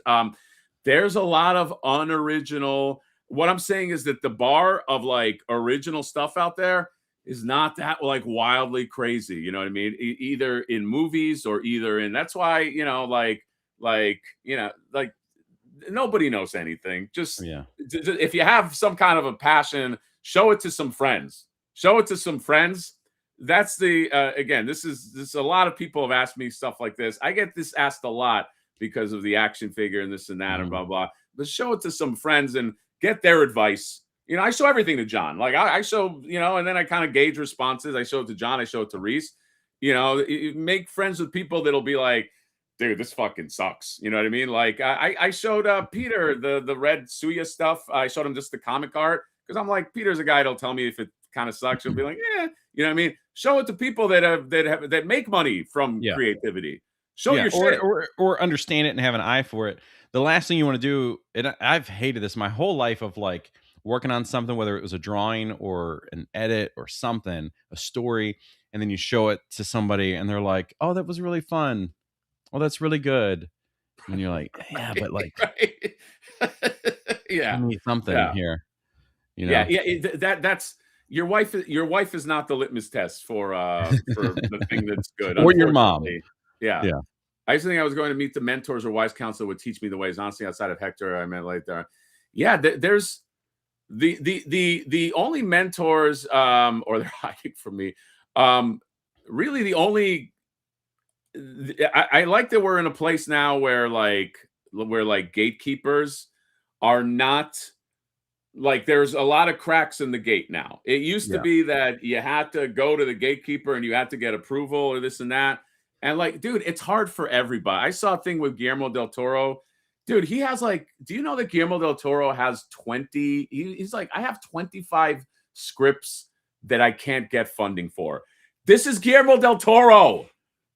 There's a lot of unoriginal. What I'm saying is that the bar of like original stuff out there is not that like wildly crazy. You know what I mean? Either in movies or that's why, like nobody knows anything. Just if you have some kind of a passion, show it to some friends. That's the again, this is a lot of people have asked me stuff like this. I get this asked a lot because of the action figure and this and that and blah blah. But show it to some friends and get their advice. I show everything to John. Like I show, and then I kind of gauge responses. I show it to John, I show it to Reese. Make friends with people that'll be like, dude, this fucking sucks. You know what I mean? Like I showed Peter the red Suya stuff. I showed him just the comic art because I'm like, Peter's a guy that'll tell me if it kind of sucks. He'll be like, yeah, you know what I mean? Show it to people that make money from creativity. Show your shit. Or understand it and have an eye for it. The last thing you want to do, and I've hated this my whole life of like working on something, whether it was a drawing or an edit or something, a story, and then you show it to somebody and they're like, oh, that was really fun. Oh, that's really good. And you're like, yeah, but like, yeah, give me something here. That's your wife is not the litmus test for the thing that's good. Or your mom. Yeah. I used to think I was going to meet the mentors or wise counsel would teach me the ways. Honestly, outside of Hector, I met like there. Yeah, there's the only mentors or they're hiding from me. Really the only I like that we're in a place now where gatekeepers are not like, there's a lot of cracks in the gate now. It used to be that you had to go to the gatekeeper and you had to get approval or this and that. And like, dude, it's hard for everybody. I saw a thing with Guillermo del Toro. Dude, he has like, do you know that Guillermo del Toro has 20? He's like, I have 25 scripts that I can't get funding for. This is Guillermo del Toro.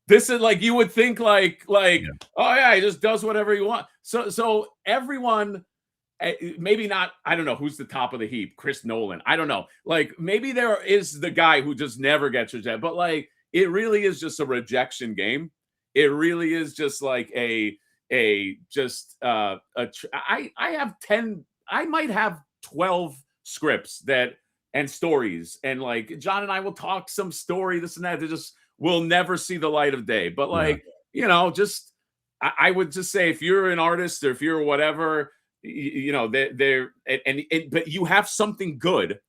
This is like, you would think like, oh yeah, he just does whatever he wants. So everyone, maybe not, I don't know who's the top of the heap, Chris Nolan. I don't know. Like maybe there is the guy who just never gets rejected, but like, it really is just a rejection game. It really is just like I have 10, I might have 12 scripts and stories. And like John and I will talk some story, this and that, that just will never see the light of day. But like, just, I would just say, if you're an artist or if you're whatever, but you have something good,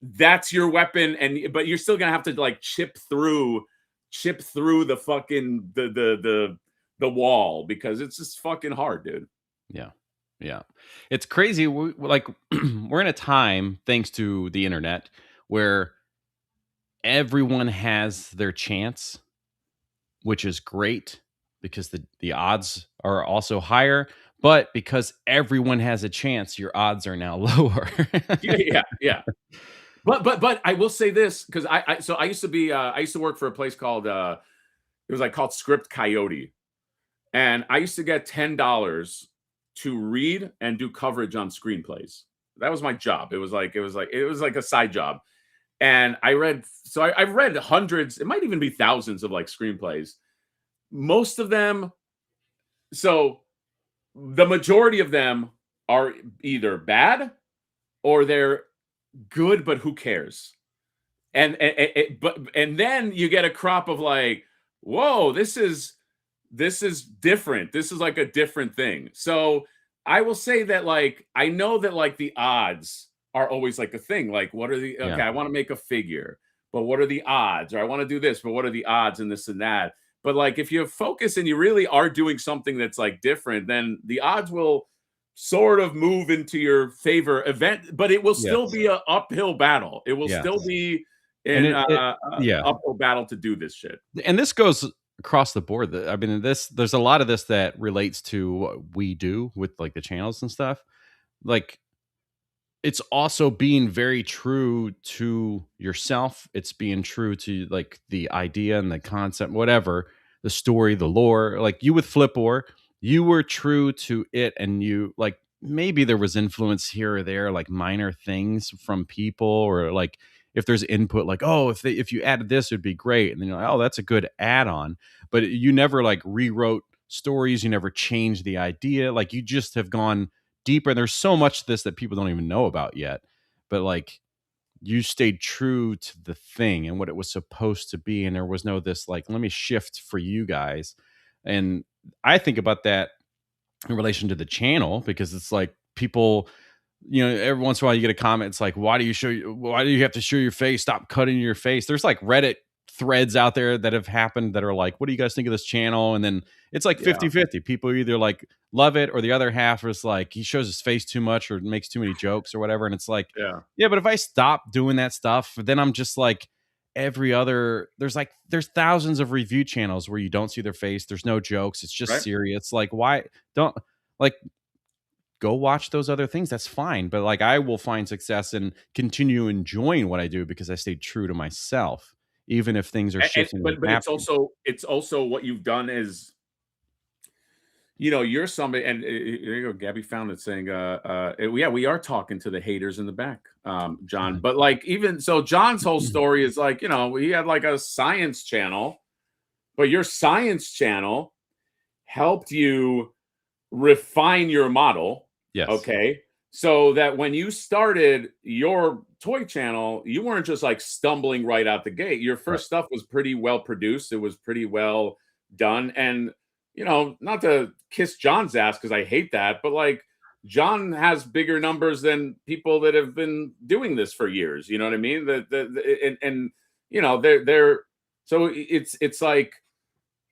that's your weapon. But you're still gonna have to like chip through the fucking the wall, because it's just fucking hard, dude. Yeah, it's crazy. We're in a time, thanks to the internet, where everyone has their chance, which is great because the odds are also higher. But because everyone has a chance, your odds are now lower. Yeah. But I will say this, because I used to work for a place called called Script Coyote, and I used to get $10 to read and do coverage on screenplays. That was my job. It was like a side job, and I've read hundreds, it might even be thousands of like screenplays. most of them, so the majority of them are either bad or they're good, but who cares? And then you get a crop of like, whoa, this is different. This is like a different thing. So I will say that, like, I know that like the odds are always like a thing. Like, what are the okay? Yeah. I want to make a figure, but what are the odds? Or I want to do this, but what are the odds and this and that? But like, if you focus and you really are doing something that's like different, then the odds will sort of move into your favor event, but it will still Yes. be an uphill battle. It will Yes. still be And an yeah. uphill battle to do this shit. And this goes across the board. I mean, there's a lot of this that relates to what we do with like the channels and stuff. Like, it's also being very true to yourself. It's being true to like the idea and the concept, whatever, the story, the lore. Like you with Flipor, you were true to it, and you like maybe there was influence here or there, like minor things from people, or like if there's input, like, oh, if you added this, it'd be great, and then you're like, oh, that's a good add-on. But you never like rewrote stories, you never changed the idea. Like you just have gone deeper. There's so much to this that people don't even know about yet, but like you stayed true to the thing and what it was supposed to be, and there was no this like, let me shift for you guys. And I think about that in relation to the channel, because it's like people, every once in a while you get a comment, it's like, why do you have to show your face, stop cutting your face? There's like Reddit threads out there that have happened that are like, what do you guys think of this channel? And then it's like 50-50. People either like love it, or the other half is like, he shows his face too much or makes too many jokes or whatever. And it's like, yeah, but if I stop doing that stuff, then I'm just like every other, there's thousands of review channels where you don't see their face, there's no jokes, it's just serious. Like, why don't, like, go watch those other things, that's fine. But like, I will find success and continue enjoying what I do because I stayed true to myself, even if things are shifting. But it's also what you've done is, you're somebody, and there you go. Gabby found it saying, yeah, we are talking to the haters in the back, John. But like, even so, John's whole story is like, he had like a science channel, but your science channel helped you refine your model. Yes. Okay. So that when you started your toy channel, you weren't just like stumbling right out the gate. Your first stuff was pretty well produced. It was pretty well done. And, not to kiss John's ass, because I hate that, but like, John has bigger numbers than people that have been doing this for years. You know what I mean? They're so it's like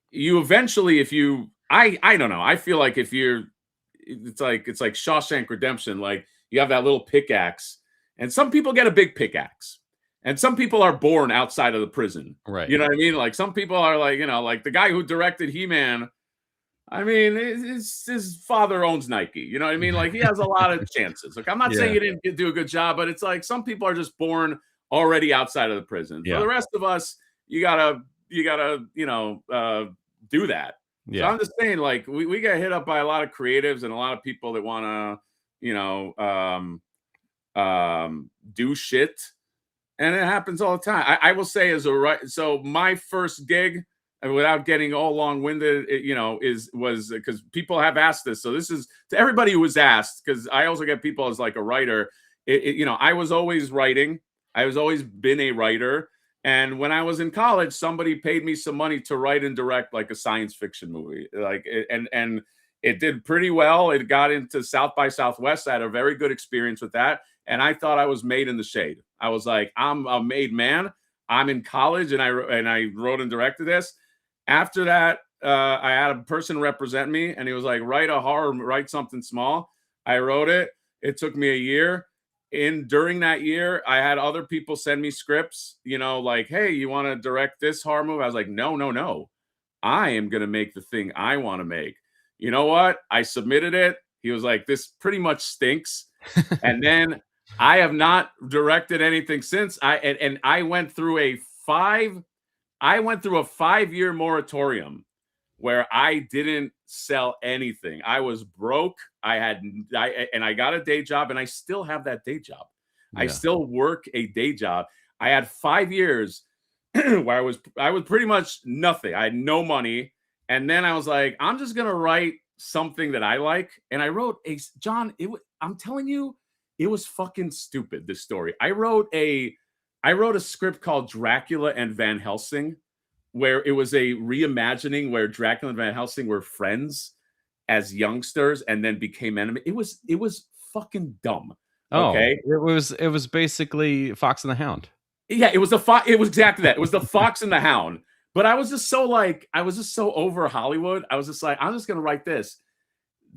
you eventually, if you, I don't know. I feel like if you're, it's like Shawshank Redemption. Like you have that little pickaxe, and some people get a big pickaxe, and some people are born outside of the prison. Right. You know what I mean? Like some people are like, like the guy who directed He-Man. I mean, his father owns Nike. You know what I mean? Like he has a lot of chances. Like I'm not saying you didn't do a good job, but it's like some people are just born already outside of the prison. For the rest of us, you gotta do that. So I'm just saying, like, we get hit up by a lot of creatives and a lot of people that want to, do shit. And it happens all the time. I will say so my first gig, and without getting all long-winded, was because people have asked this. So this is to everybody who was asked, because I also get people as like a writer. I was always writing. I was always been a writer. And when I was in college, somebody paid me some money to write and direct like a science fiction movie. And it did pretty well. It got into South by Southwest. I had a very good experience with that. And I thought I was made in the shade. I was like, I'm a made man. I'm in college, and I wrote and directed this. After that, I had a person represent me, and he was like, write something small. I wrote it. It took me a year. During that year, I had other people send me scripts, like, hey, you want to direct this horror movie? I was like, no. I am going to make the thing I want to make. You know what? I submitted it. He was like, this pretty much stinks. And then I have not directed anything since. I went through a 5-year moratorium where I didn't sell anything. I was broke. I got a day job, and I still have that day job. I still work a day job. I had 5 years where I was pretty much nothing. I had no money, And then I was like, I'm just gonna write something that I like. And I wrote John, I'm telling you, it was fucking stupid, this story. I wrote a script called Dracula and Van Helsing, where it was a reimagining where Dracula and Van Helsing were friends as youngsters and then became enemy. It was fucking dumb. Okay. It was basically Fox and the Hound. Yeah, it was it was exactly that. It was the Fox and the Hound. But I was just so over Hollywood. I was just like, I'm just gonna write this.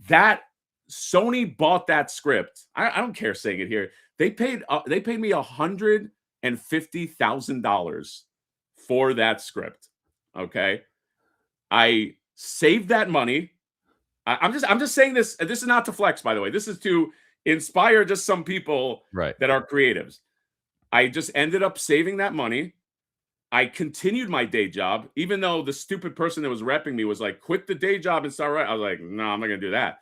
That Sony bought that script. I don't care saying it here. They paid me $150,000 for that script. Okay. I saved that money. I'm just saying this. This is not to flex, by the way. This is to inspire just some people that are creatives. I just ended up saving that money. I continued my day job, even though the stupid person that was repping me was like, quit the day job and start writing. I was like, no, I'm not going to do that.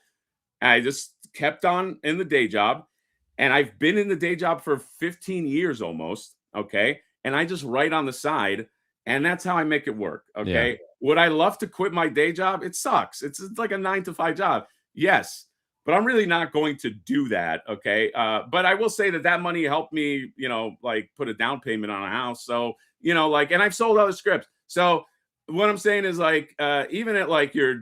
And I just kept on in the day job. And I've been in the day job for 15 years almost. Okay. And I just write on the side. And that's how I make it work. Okay. Yeah. Would I love to quit my day job? It sucks. It's like a 9-to-5 job. Yes. But I'm really not going to do that. Okay. But I will say that money helped me, like put a down payment on a house. So, and I've sold other scripts. So what I'm saying is like, even at like your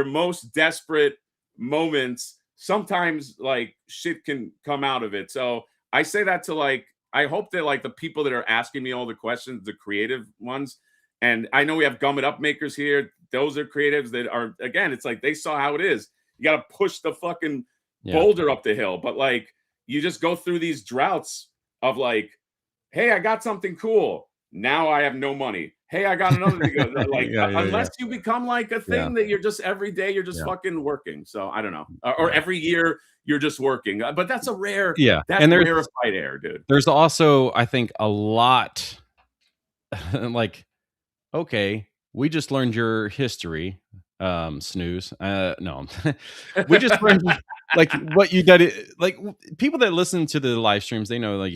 most desperate moments, sometimes like shit can come out of it. So I say that to like, I hope that like the people that are asking me all the questions, the creative ones, and I know we have Gum It Up makers here. Those are creatives that are, again, it's like they saw how it is. You got to push the fucking boulder up the hill. But like, you just go through these droughts of like, hey, I got something cool. Now I have no money. Hey, I got another thing. Like, unless you become like a thing that you're just every day, you're just fucking working. So I don't know. Or every year you're just working. But that's a rare, that's rarefied air, dude. There's also, I think, a lot like, okay, we just learned your history. Snooze. No, we just learned like what you did. Like people that listen to the live streams, they know like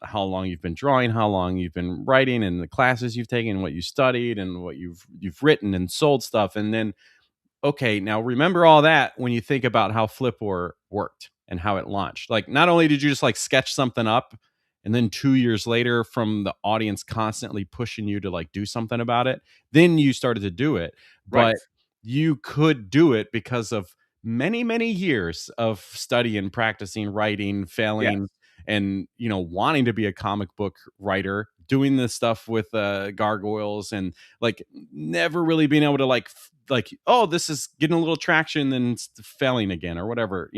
how long you've been drawing, how long you've been writing, and the classes you've taken, what you studied, and what you've written and sold stuff. And then, okay, now remember all that when you think about how Flipboard worked and how it launched. Like, not only did you just like sketch something up, and then 2 years later, from the audience constantly pushing you to like do something about it, then you started to do it. But you could do it because of many, many years of studying, practicing, writing, failing, and wanting to be a comic book writer, doing this stuff with gargoyles, and like never really being able to like oh, this is getting a little traction, then it's failing again or whatever.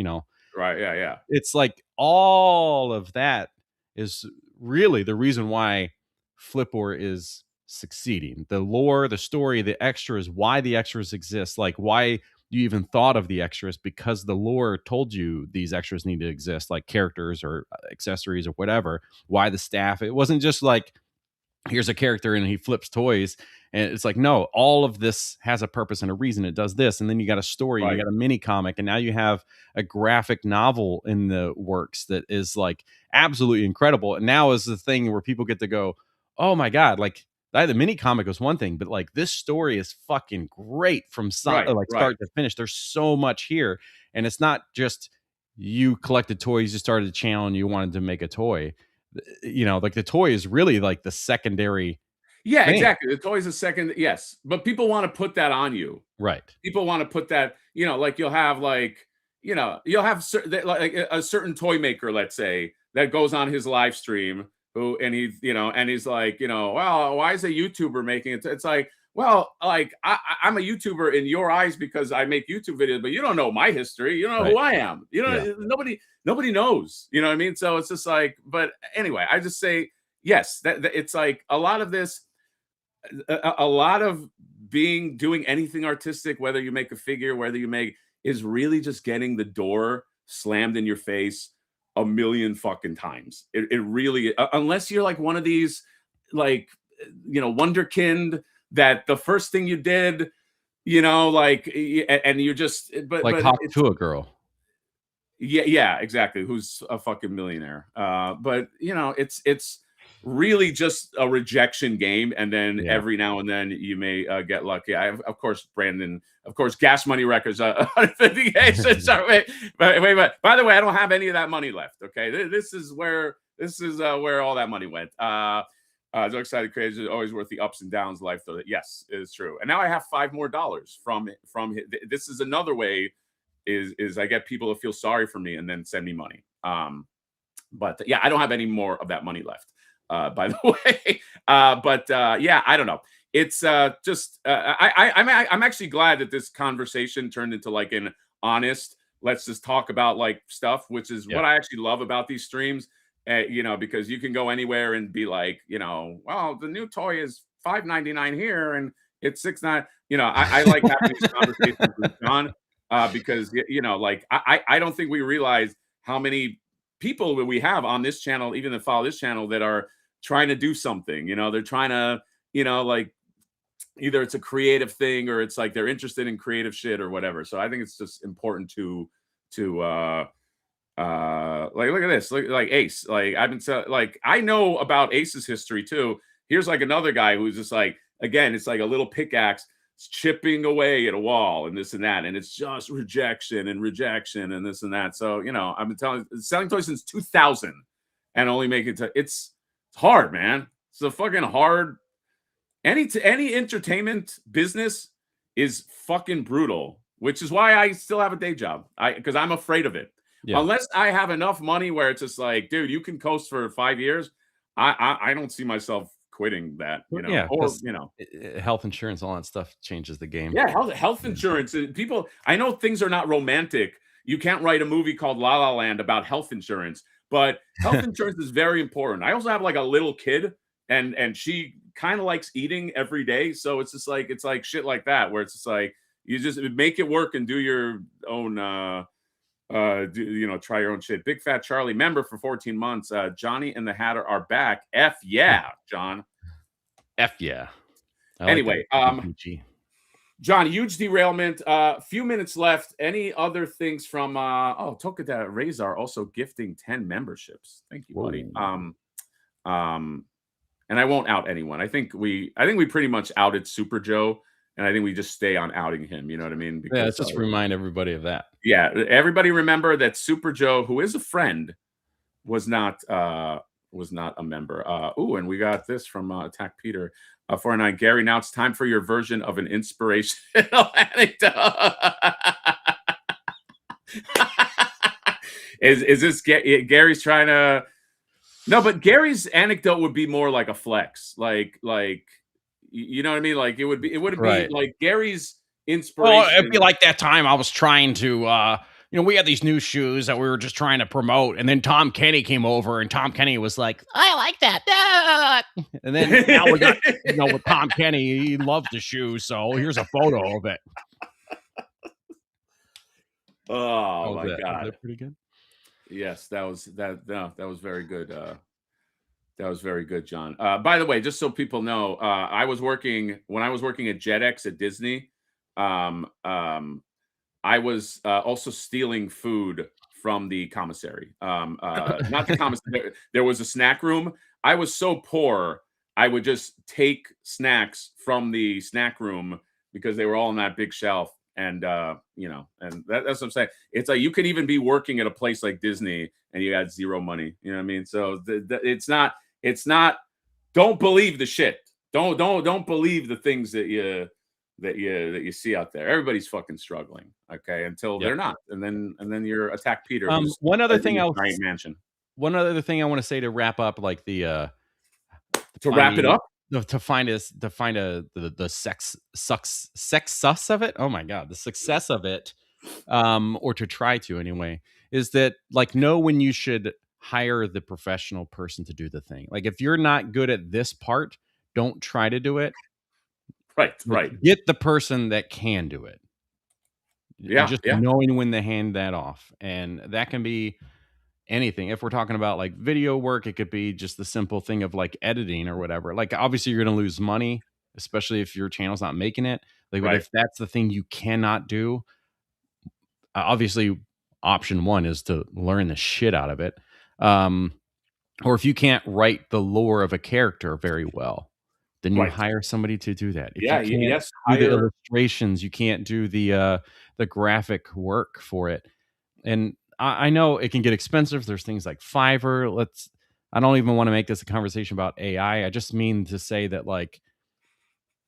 Right. Yeah. It's like all of that is really the reason why Flipboard is succeeding. The lore, the story, the extras, why the extras exist, like why you even thought of the extras, because the lore told you these extras need to exist, like characters or accessories or whatever. Why the staff? It wasn't just like, here's a character and he flips toys. And it's like, no, all of this has a purpose and a reason. It does this. And then you got a story, and you got a mini comic, and now you have a graphic novel in the works that is like absolutely incredible. And now is the thing where people get to go, oh my God, like the mini comic was one thing, but like this story is fucking great from start to finish. There's so much here. And it's not just you collected toys, you started a channel and you wanted to make a toy. Like the toy is really like the secondary. Yeah, thing. Exactly. The toy is a second. Yes. But people want to put that on you. Right. People want to put that, like you'll have like, you'll have like a certain toy maker, let's say, that goes on his live stream and he's like, well, why is a YouTuber making it? It's like, well, like I'm a YouTuber in your eyes because I make YouTube videos, but you don't know my history. You don't know who I am. Nobody knows. You know what I mean? So it's just like, but anyway, I just say, yes, that it's like a lot of this, a lot of doing anything artistic, whether you make a figure, is really just getting the door slammed in your face a million fucking times. It really, unless you're like one of these, like, wonderkind that the first thing you did, like, and you just, but Hawk to a girl. Yeah, exactly. Who's a fucking millionaire. But it's really just a rejection game, and then Yeah. every now and then you may get lucky. I have, of course, Brandon, of course, Gas Money Records, 150K. Sorry, wait. By the way, I don't have any of that money left. Okay, this is where all that money went. So excited, crazy, always worth the ups and downs. Life, though. Yes, it is true. And now I have $5 more from this is another way. Is I get people to feel sorry for me and then send me money. But yeah, I don't have any more of that money left. By the way, yeah, I don't know. It's just I'm actually glad that this conversation turned into like an honest. Let's just talk about like stuff, which is what I actually love about these streams. Because you can go anywhere and be like, well, the new toy is $5.99 here and it's $6.99. I like having these conversations with John because like I don't think we realize how many people that we have on this channel, even that follow this channel, that are trying to do something. They're trying to, like either it's a creative thing or it's like they're interested in creative shit or whatever. So I think it's just important to like look at this, like Ace. Like I've been like I know about Ace's history too. Here's like another guy who's just like, again, it's like a little pickaxe chipping away at a wall and this and that, and it's just rejection and this and that. So I've been selling toys since 2000 and only making it's hard, man. It's a fucking hard. Any entertainment business is fucking brutal, which is why I still have a day job. Because I'm afraid of it. Yeah. Unless I have enough money where it's just like, dude, you can coast for 5 years. I don't see myself quitting that, Yeah, or health insurance, all that stuff changes the game. Yeah, health insurance. People, I know things are not romantic. You can't write a movie called La La Land about health insurance, but health insurance is very important. I also have like a little kid, and she kind of likes eating every day, so it's like shit like that, where it's just like you just make it work and do your own. Try your own shit. Big Fat Charlie, member for 14 months. Johnny and the Hatter are back. F yeah, John. F yeah. Anyway, John, huge derailment. Few minutes left. Any other things from Tokada Razor also gifting 10 memberships. Thank you, buddy. And I won't out anyone. I think we pretty much outed Super Joe. And I think we just stay on outing him. You know what I mean? Because, let's just remind everybody of that. Yeah, everybody remember that Super Joe, who is a friend, was not a member. And we got this from Attack Peter 49. Gary, now it's time for your version of an inspirational anecdote. Is this Gary's trying to? No, but Gary's anecdote would be more like a flex, like. You know what I mean? Like it wouldn't be like Gary's inspiration. Well, it'd be like that time I was trying to, we had these new shoes that we were just trying to promote, and then Tom Kenny came over, and Tom Kenny was like, "I like that," and then now we got, with Tom Kenny, he loved the shoes, so here's a photo of it. Oh my God, was that pretty good? Yes, that was very good. That was very good, John. By the way, just so people know, when I was working at JetX at Disney, I was also stealing food from the commissary. Not the commissary. There was a snack room. I was so poor, I would just take snacks from the snack room because they were all on that big shelf. And and that's what I'm saying. It's like you could even be working at a place like Disney and you got zero money. You know what I mean? So it's not. Don't believe the shit. Don't believe the things that you see out there. Everybody's fucking struggling. Okay, until they're not, and then you're Attack Peter. One other thing I want to say to wrap up, like the wrap it up. To find the success of it. Oh my God, the success of it, or to try to anyway, is that like know when you should hire the professional person to do the thing. Like if you're not good at this part, don't try to do it. Right. Get the person that can do it. Yeah. Knowing when to hand that off, and that can be anything. If we're talking about like video work, it could be just the simple thing of like editing or whatever. Like obviously you're going to lose money, especially if your channel's not making it. Like, but if that's the thing you cannot do, obviously option one is to learn the shit out of it. or if you can't write the lore of a character very well, then you Right. hire somebody to do that. If Yeah, you can't yes, do the hire illustrations, you can't do the graphic work for it. And I know it can get expensive. There's things like Fiverr. I don't even want to make this a conversation about AI. I just mean to say that, like,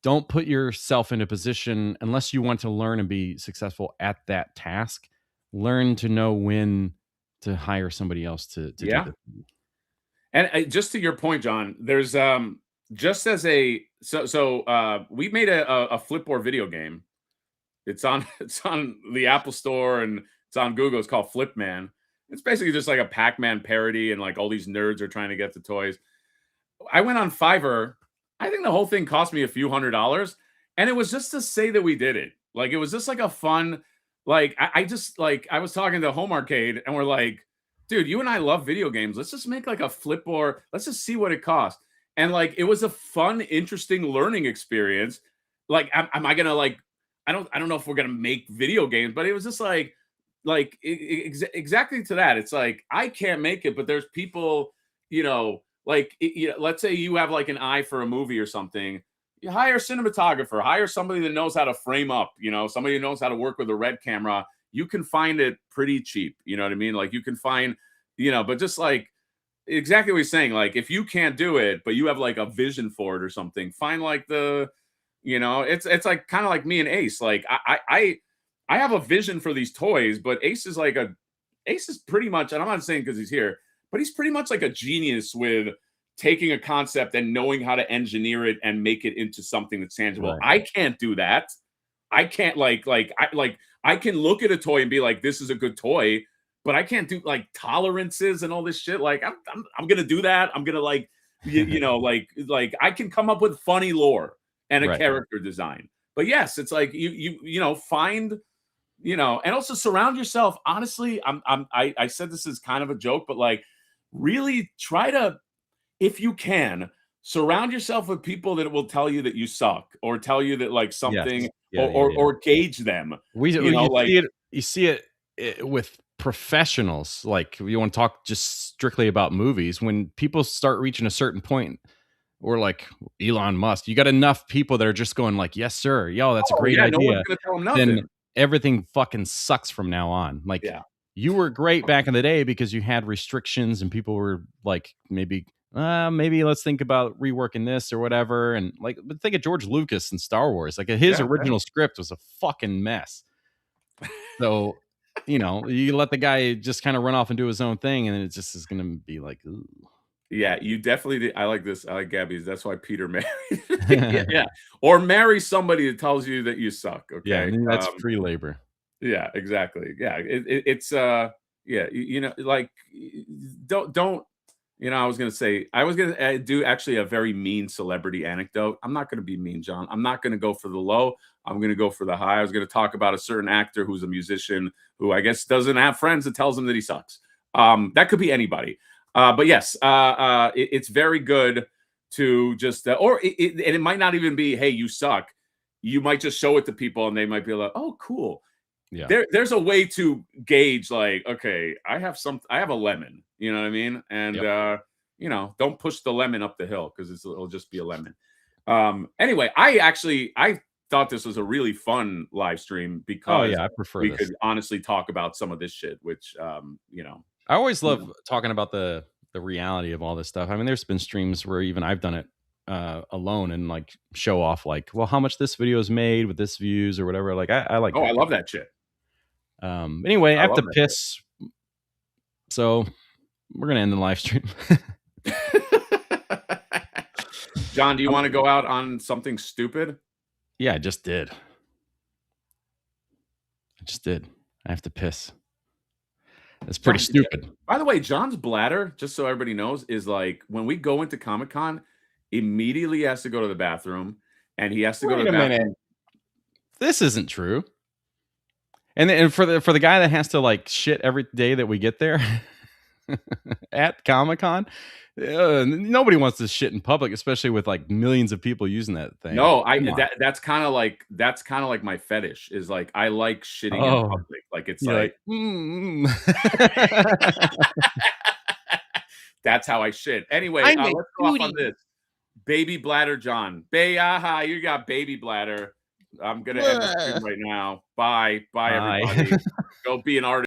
don't put yourself in a position unless you want to learn and be successful at that task. Learn to know when to hire somebody else to do yeah. the And just to your point, John, there's just as a we made a Flipboard video game. It's on it's on the Apple Store and it's on Google. It's called Flipman. It's basically just like a Pac-Man parody, and like all these nerds are trying to get the toys. I went on Fiverr. I think the whole thing cost me a few $100s, and it was just to say that we did it. Like it was just like a fun, like I just like I was talking to Home Arcade, and we're like, dude, you and I love video games. Let's just make like a Flipboard. Let's just see what it costs. And like it was a fun, interesting learning experience. Like, am I gonna like? I don't know if we're gonna make video games, but it was just exactly to that. It's like I can't make it, but there's people, like let's say you have like an eye for a movie or something. You hire a cinematographer, hire somebody that knows how to frame up, somebody who knows how to work with a red camera. You can find it pretty cheap. You know what I mean? Like you can find, but just like exactly what he's saying. Like if you can't do it, but you have like a vision for it or something, find like it's like kind of like me and Ace. Like I have a vision for these toys, but Ace is pretty much, and I'm not saying because he's here, but he's pretty much like a genius with taking a concept and knowing how to engineer it and make it into something that's tangible. Right. I can't do that. I can't I can look at a toy and be like, this is a good toy, but I can't do like tolerances and all this shit. Like I'm gonna do that. I'm gonna like like I can come up with funny lore and a character design. But yes, it's like you find and also surround yourself. Honestly, I said this is kind of a joke, but like really try to, if you can, surround yourself with people that will tell you that you suck or tell you that like something or gauge them. You see it with professionals. Like you want to talk just strictly about movies. When people start reaching a certain point, or like Elon Musk, you got enough people that are just going like, yes, sir. Yo, that's a great idea. No one's gonna tell them nothing. Then everything fucking sucks from now on. Like you were great back in the day because you had restrictions and people were like, maybe let's think about reworking this or whatever. And like, but think of George Lucas and Star Wars. Like his original script was a fucking mess. So, you let the guy just kind of run off and do his own thing, and it just is going to be like, ooh. Yeah, you definitely did. I like this. I like Gabby's. That's why Peter married. Yeah. Or marry somebody that tells you that you suck. Okay. Yeah, that's free labor. Yeah, exactly. Yeah. It's like don't I was gonna say I was gonna do actually a very mean celebrity anecdote. I'm not gonna be mean, John. I'm not gonna go for the low. I'm gonna go for the high. I was gonna talk about a certain actor who's a musician who I guess doesn't have friends that tells him that he sucks. That could be anybody. But yes, it's very good to just, and it might not even be, hey, you suck. You might just show it to people and they might be like, oh, cool. Yeah. There's a way to gauge like, okay, I have a lemon, you know what I mean? And, don't push the lemon up the hill because it'll just be a lemon. Anyway, I thought this was a really fun live stream because I prefer we could honestly talk about some of this shit, which, I always love talking about the reality of all this stuff. I mean, there's been streams where even I've done it alone and like show off like, well, how much this video is made with this views or whatever. Like I like. Oh, I love that shit. Anyway, I have to piss, so we're gonna end the live stream. John, do you want to go out on something stupid? Yeah, I just did. I have to piss. It's pretty stupid. By the way, John's bladder, just so everybody knows, is like when we go into Comic-Con, immediately he has to go to the bathroom, and he has to go to the bathroom. Minute. This isn't true. And for the guy that has to like shit every day that we get there at Comic-Con, nobody wants to shit in public, especially with like millions of people using that thing. No, that's kind of like my fetish is like I like shitting in public. Like it's like That's how I shit. Anyway, I'm a let's go off on cutie. this. Baby bladder John. You got baby bladder. I'm gonna end the stream right now. Bye. Bye, Bye. everybody. Go be an artist.